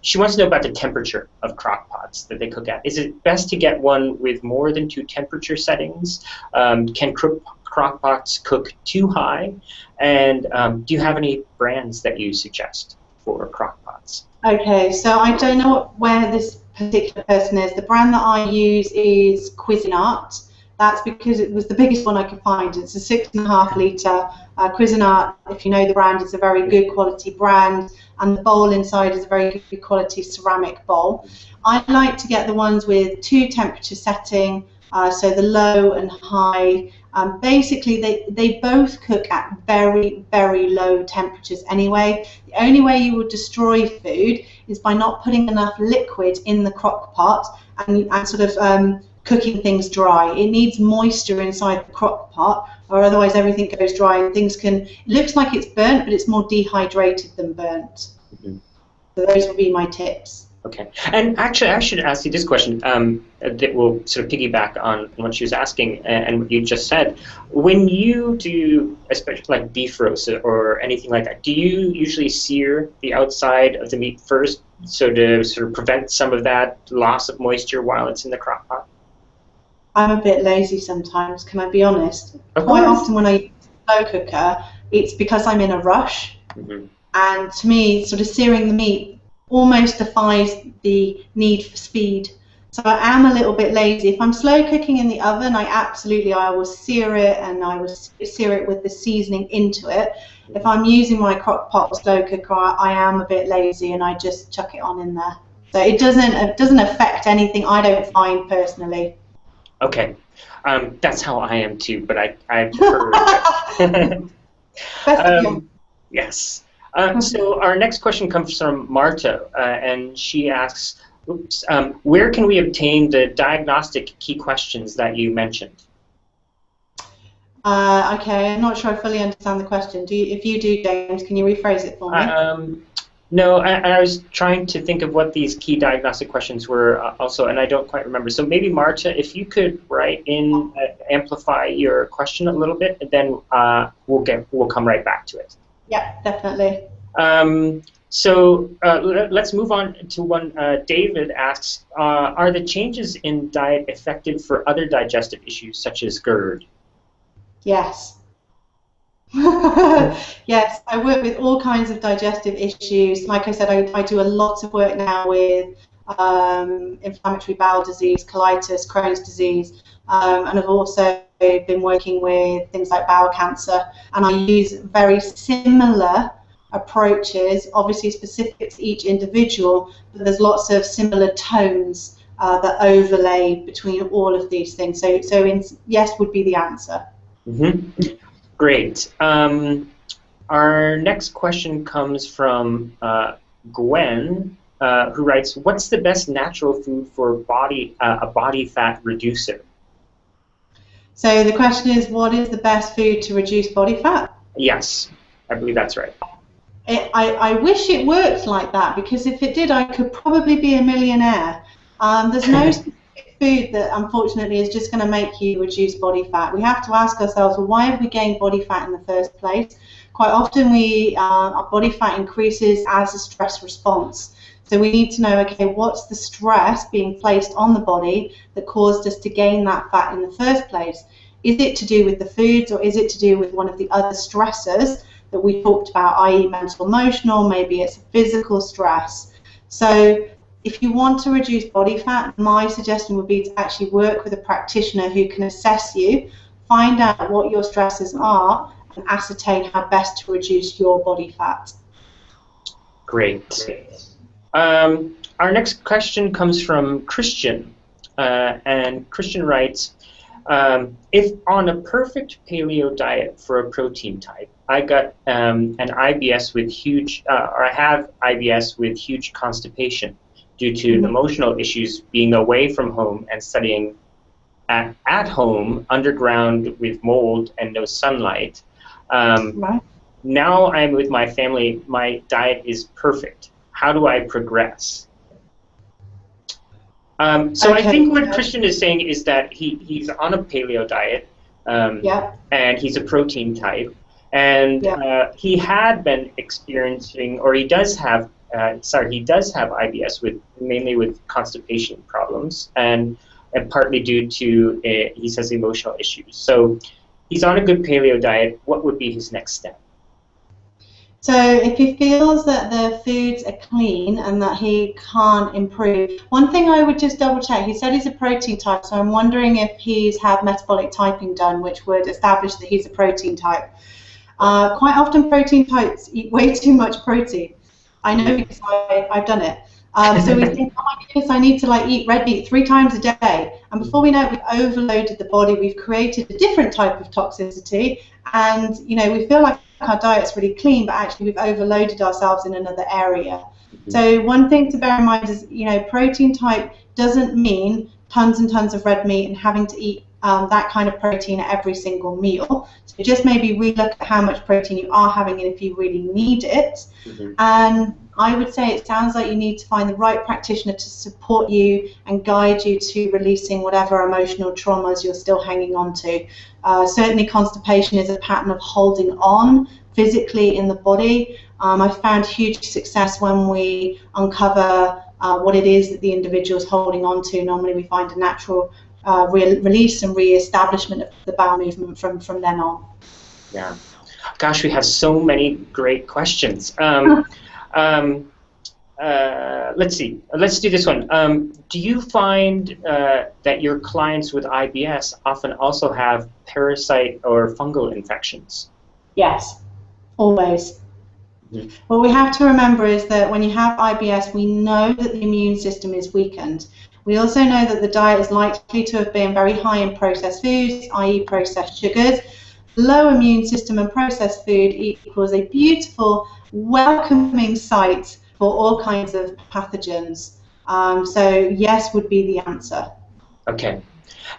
Speaker 1: She wants to know about the temperature of crock pots that they cook at. Is it best to get one with more than 2 temperature settings? Can crock pots cook too high? And do you have any brands that you suggest for crock pots?
Speaker 2: Okay, so I don't know where this particular person is. The brand that I use is Cuisinart. That's because it was the biggest one I could find. It's a 6.5 litre. Cuisinart, if you know the brand, it's a very good quality brand, and the bowl inside is a very good quality ceramic bowl. I like to get the ones with 2 temperature setting, so the low and high. Basically, they both cook at very, very low temperatures anyway. The only way you would destroy food is by not putting enough liquid in the crock pot and sort of cooking things dry. It needs moisture inside the crock pot, or otherwise everything goes dry and things it looks like it's burnt, but it's more dehydrated than burnt. Mm-hmm. So those would be my tips.
Speaker 1: Okay, and actually I should ask you this question that will sort of piggyback on what she was asking and what you just said. When you do, especially like beef roast or anything like that, do you usually sear the outside of the meat first so to sort of prevent some of that loss of moisture while it's in the crock pot?
Speaker 2: I'm a bit lazy sometimes, can I be honest? Quite often when I use a slow cooker, it's because I'm in a rush. Mm-hmm. And to me, sort of searing the meat almost defies the need for speed. So I am a little bit lazy. If I'm slow cooking in the oven, I will sear it, and I will sear it with the seasoning into it. If I'm using my crock pot or slow cooker, I am a bit lazy and I just chuck it on in there. So it doesn't affect anything, I don't find personally.
Speaker 1: Okay, that's how I am too, but I prefer it. Yes. So our next question comes from Marta, and she asks, where can we obtain the diagnostic key questions that you mentioned?
Speaker 2: Okay, I'm not sure I fully understand the question. If you do, James, can you rephrase it for me?
Speaker 1: No, I was trying to think of what these key diagnostic questions were also, and I don't quite remember. So maybe, Marta, if you could write in, amplify your question a little bit, and then we'll come right back to it.
Speaker 2: Yeah, definitely.
Speaker 1: So let's move on to one. David asks, are the changes in diet effective for other digestive issues such as GERD?
Speaker 2: Yes. Yes, I work with all kinds of digestive issues. Like I said, I do a lot of work now with inflammatory bowel disease, colitis, Crohn's disease, and I've also been working with things like bowel cancer, and I use very similar approaches, obviously specific to each individual, but there's lots of similar tones that overlay between all of these things. So yes would be the answer.
Speaker 1: Mm-hmm. Great. Our next question comes from Gwen, who writes, what's the best natural food for a body fat reducer?
Speaker 2: So the question is, what is the best food to reduce body fat?
Speaker 1: Yes, I believe that's right.
Speaker 2: I wish it worked like that, because if it did, I could probably be a millionaire. There's no specific food that, unfortunately, is just going to make you reduce body fat. We have to ask ourselves, well, why have we gained body fat in the first place? Quite often, our body fat increases as a stress response. So we need to know, okay, what's the stress being placed on the body that caused us to gain that fat in the first place? Is it to do with the foods, or is it to do with one of the other stressors that we talked about, i.e. mental, emotional, maybe it's physical stress? So if you want to reduce body fat, my suggestion would be to actually work with a practitioner who can assess you, find out what your stresses are, and ascertain how best to reduce your body fat.
Speaker 1: Great. Our next question comes from Christian, and Christian writes, if on a perfect paleo diet for a protein type, I got an IBS with huge, or I have IBS with huge constipation due to emotional issues, being away from home and studying at home, underground with mold and no sunlight.
Speaker 2: Right.
Speaker 1: Now I'm with my family, my diet is perfect. How do I progress? So I think what Christian is saying is that he's on a paleo diet, and he's a protein type, and he had been experiencing, or he does have IBS mainly with constipation problems, and partly due to he says emotional issues. So he's on a good paleo diet. What would be his next step?
Speaker 2: So if he feels that the foods are clean and that he can't improve, one thing I would just double check, he said he's a protein type, so I'm wondering if he's had metabolic typing done, which would establish that he's a protein type. Quite often protein types eat way too much protein. I know because I've done it. So we think, oh my goodness, I need to eat red meat 3 times a day. And before we know it, we've overloaded the body. We've created a different type of toxicity. And, we feel like our diet's really clean, but actually we've overloaded ourselves in another area. So one thing to bear in mind is, protein type doesn't mean tons and tons of red meat and having to eat that kind of protein at every single meal. So just maybe relook at how much protein you are having and if you really need it. And I would say it sounds like you need to find the right practitioner to support you and guide you to releasing whatever emotional traumas you're still hanging on to. Certainly constipation is a pattern of holding on physically in the body. I've found huge success when we uncover what it is that the individual is holding on to. Normally we find a natural release and re-establishment of the bowel movement from then on.
Speaker 1: Yeah. Gosh, we have so many great questions. Let's see. Let's do this one. Do you find that your clients with IBS often also have parasite or fungal infections?
Speaker 2: Yes, always. What we have to remember is that when you have IBS, we know that the immune system is weakened. We also know that the diet is likely to have been very high in processed foods, i.e. processed sugars. Low immune system and processed food equals a beautiful, welcoming site for all kinds of pathogens. So yes would be the answer.
Speaker 1: Okay.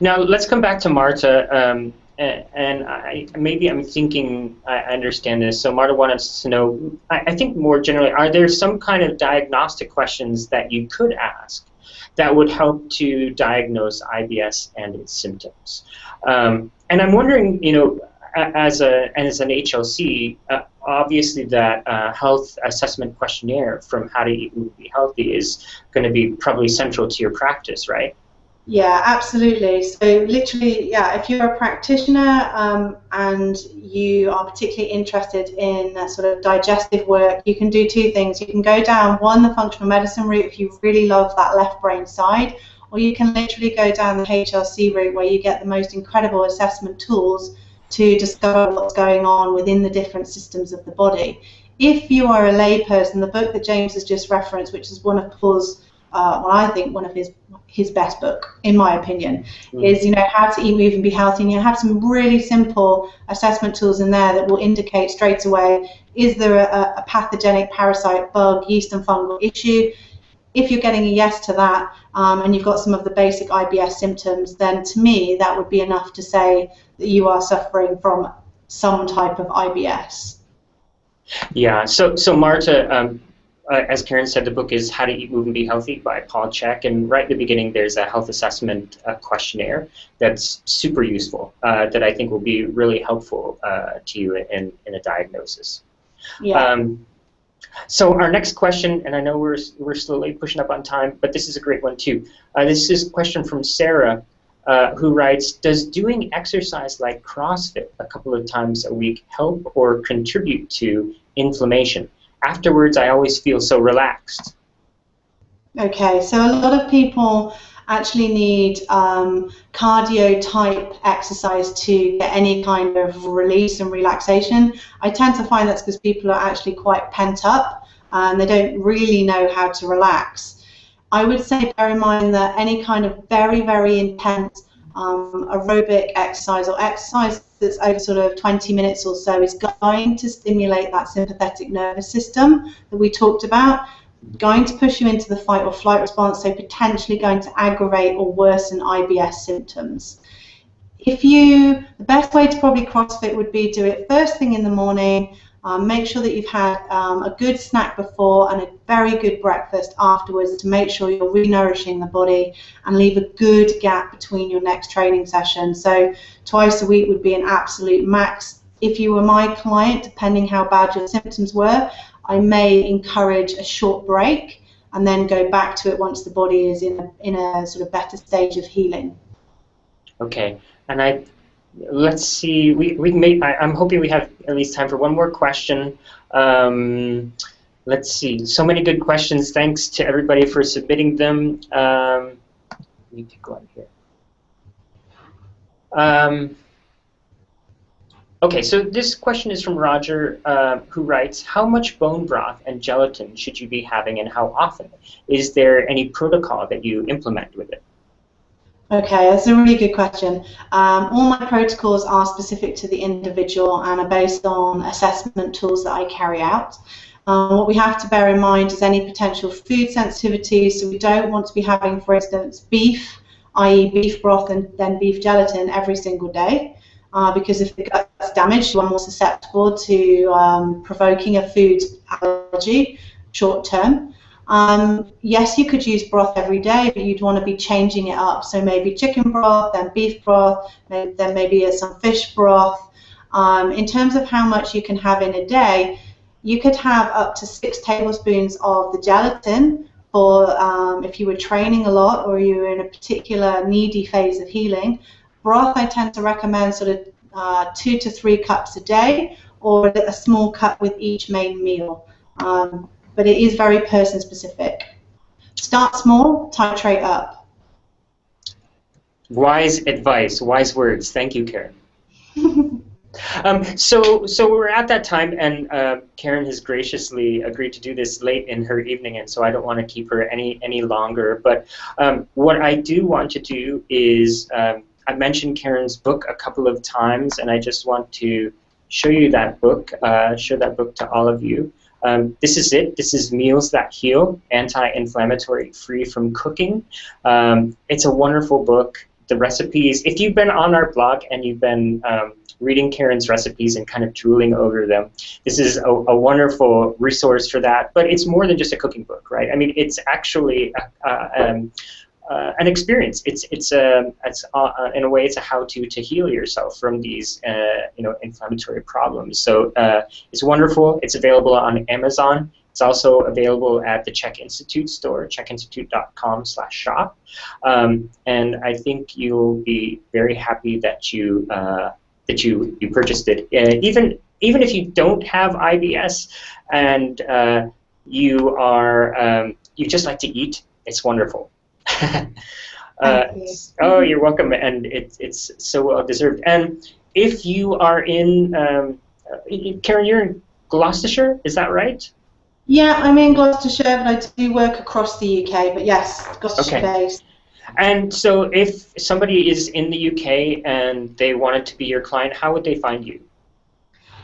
Speaker 1: Now let's come back to Marta. Maybe I'm thinking I understand this. So Marta wants to know, I think more generally, are there some kind of diagnostic questions that you could ask that would help to diagnose IBS and its symptoms? And I'm wondering, as an HLC, obviously that health assessment questionnaire from How to Eat and Be Healthy is going to be probably central to your practice, right?
Speaker 2: Yeah, absolutely. So literally, if you're a practitioner and you are particularly interested in sort of digestive work, you can do 2 things. You can go down, one, the functional medicine route if you really love that left brain side, or you can literally go down the HLC route where you get the most incredible assessment tools to discover what's going on within the different systems of the body. If you are a layperson, the book that James has just referenced, which is one of Paul's, I think one of his best book, in my opinion, is How to Eat, Move and Be Healthy. And you have some really simple assessment tools in there that will indicate straight away, is there a pathogenic parasite, bug, yeast and fungal issue? if you're getting a yes to that, and you've got some of the basic IBS symptoms, then to me that would be enough to say that you are suffering from some type of IBS.
Speaker 1: Yeah, so Marta, as Karen said, the book is How to Eat, Move, and Be Healthy by Paul CHEK, and right at the beginning there's a health assessment questionnaire that's super useful, that I think will be really helpful to you in a diagnosis.
Speaker 2: Yeah.
Speaker 1: So our next question, and I know we're slowly pushing up on time, but this is a great one too. This is a question from Sarah, who writes, does doing exercise like CrossFit a couple of times a week help or contribute to inflammation? Afterwards, I always feel so relaxed.
Speaker 2: Okay, so a lot of people actually need cardio type exercise to get any kind of release and relaxation. I tend to find that's because people are actually quite pent up and they don't really know how to relax. I would say bear in mind that any kind of very, very intense aerobic exercise or exercise that's over sort of 20 minutes or so is going to stimulate that sympathetic nervous system that we talked about, going to push you into the fight or flight response, so potentially going to aggravate or worsen IBS symptoms. The best way to probably CrossFit would be do it first thing in the morning, make sure that you've had a good snack before and a very good breakfast afterwards to make sure you're re-nourishing the body, and leave a good gap between your next training session. So twice a week would be an absolute max. If you were my client, depending how bad your symptoms were, I may encourage a short break and then go back to it once the body is in a sort of better stage of healing.
Speaker 1: Okay, and let's see. I'm hoping we have at least time for one more question. Let's see. So many good questions. Thanks to everybody for submitting them. Let me pick one here. Okay, so this question is from Roger, who writes, how much bone broth and gelatin should you be having and how often? Is there any protocol that you implement with it?
Speaker 2: Okay, that's a really good question. All my protocols are specific to the individual and are based on assessment tools that I carry out. What we have to bear in mind is any potential food sensitivities, so we don't want to be having, for instance, beef, i.e. beef broth and then beef gelatin every single day. Because if the gut's damaged, you are more susceptible to provoking a food allergy short term. Yes, you could use broth every day, but you'd want to be changing it up. So maybe chicken broth, then beef broth, then maybe some fish broth. In terms of how much you can have in a day, you could have up to 6 tablespoons of the gelatin for if you were training a lot or you were in a particular needy phase of healing. Broth, I tend to recommend sort of 2 to 3 cups a day, or a small cup with each main meal. But it is very person specific. Start small, titrate up.
Speaker 1: Wise advice, wise words. Thank you, Karen. So we're at that time, and Karen has graciously agreed to do this late in her evening, and so I don't want to keep her any longer. But what I do want to do is I mentioned Karen's book a couple of times, and I just want to show you that book, show that book to all of you. This is it. This is Meals That Heal, Anti-Inflammatory, Free from Cooking. It's a wonderful book. The recipes, if you've been on our blog and you've been reading Karen's recipes and kind of drooling over them, this is a wonderful resource for that. But it's more than just a cooking book, right? I mean, it's actually an experience. It's in a way it's a how-to to heal yourself from these inflammatory problems. So it's wonderful. It's available on Amazon. It's also available at the CHEK Institute store, chekinstitute.com/shop. And I think you'll be very happy that you purchased it. Even if you don't have IBS and you just like to eat, it's wonderful. Oh, you're welcome, and it's so well deserved. And if you are in, Karen, you're in Gloucestershire, is that right?
Speaker 2: Yeah, I'm in Gloucestershire, but I do work across the UK. But yes, Gloucestershire based.
Speaker 1: And so, if somebody is in the UK and they wanted to be your client, how would they find you?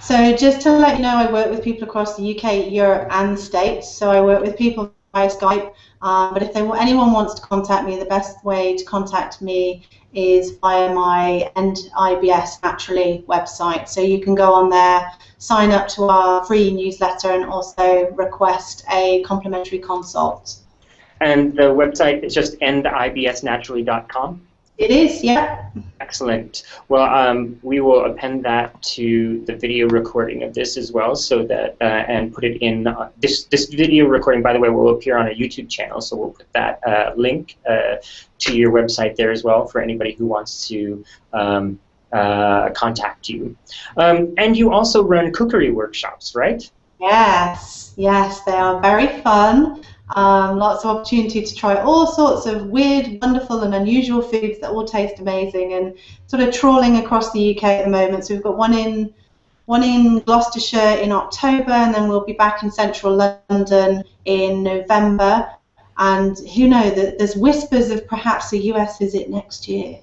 Speaker 2: So just to let you know, I work with people across the UK, Europe, and the States. So I work with people via Skype. But if anyone wants to contact me, the best way to contact me is via my End IBS Naturally website. So you can go on there, sign up to our free newsletter, and also request a complimentary consult.
Speaker 1: And the website is just endibsnaturally.com?
Speaker 2: It is, yeah.
Speaker 1: Excellent. Well, we will append that to the video recording of this as well, so that and put it in. This video recording, by the way, will appear on a YouTube channel, so we'll put that link to your website there as well for anybody who wants to contact you. And you also run cookery workshops, right?
Speaker 2: Yes, yes, they are very fun. Lots of opportunity to try all sorts of weird, wonderful, and unusual foods that all taste amazing, and sort of trawling across the UK at the moment. So we've got one in Gloucestershire in October, and then we'll be back in central London in November. And who knows, there's whispers of perhaps a US visit next year.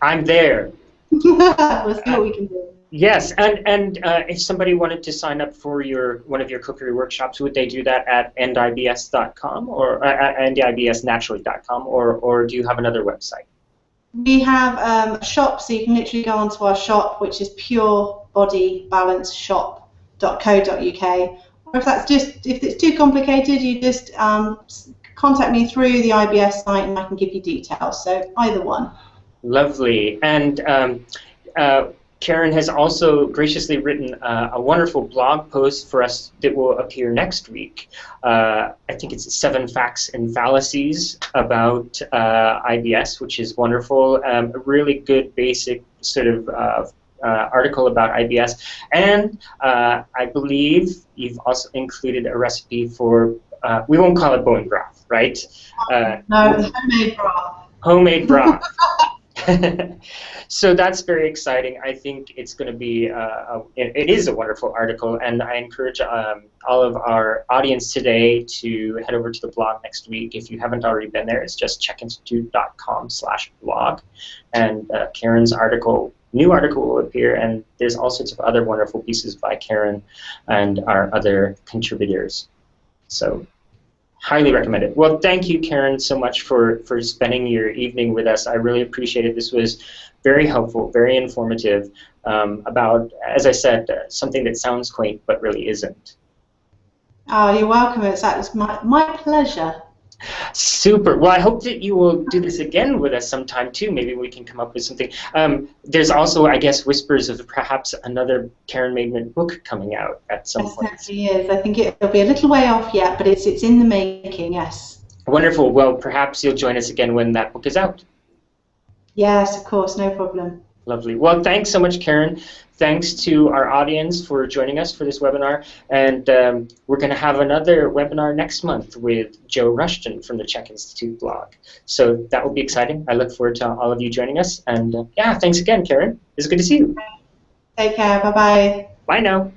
Speaker 1: I'm there.
Speaker 2: We'll see what we can do.
Speaker 1: Yes, and if somebody wanted to sign up for one of your cookery workshops, would they do that at endibs.com or endibsnaturally.com, or do you have another website?
Speaker 2: We have a shop, so you can literally go onto our shop, which is purebodybalanceshop.co.uk. Or if it's too complicated, you just contact me through the IBS site, and I can give you details. So either one. Lovely.
Speaker 1: And Karen has also graciously written a wonderful blog post for us that will appear next week. I think it's 7 facts and fallacies about IBS, which is wonderful. A really good basic sort of article about IBS. And I believe you've also included a recipe for, we won't call it bone broth, right?
Speaker 2: No, homemade broth.
Speaker 1: Homemade broth. So that's very exciting. I think it's going to be, it is a wonderful article, and I encourage all of our audience today to head over to the blog next week. If you haven't already been there, it's just chekinstitute.com/blog, and Karen's new article will appear, and there's all sorts of other wonderful pieces by Karen and our other contributors. So highly recommend it. Well, thank you, Karen, so much for spending your evening with us. I really appreciate it. This was very helpful, very informative about, as I said, something that sounds quaint but really isn't.
Speaker 2: Oh, you're welcome. It's my pleasure.
Speaker 1: Super. Well, I hope that you will do this again with us sometime, too. Maybe we can come up with something. There's also, I guess, whispers of perhaps another Karen Maidment book coming out at some point.
Speaker 2: Yes, certainly is. I think it'll be a little way off yet, but it's in the making, yes.
Speaker 1: Wonderful. Well, perhaps you'll join us again when that book is out.
Speaker 2: Yes, of course. No problem.
Speaker 1: Lovely. Well, thanks so much, Karen. Thanks to our audience for joining us for this webinar. And we're going to have another webinar next month with Joe Rushton from the CHEK Institute blog. So that will be exciting. I look forward to all of you joining us. And yeah, thanks again, Karen. It's good to see you.
Speaker 2: Take care. Bye-bye.
Speaker 1: Bye now.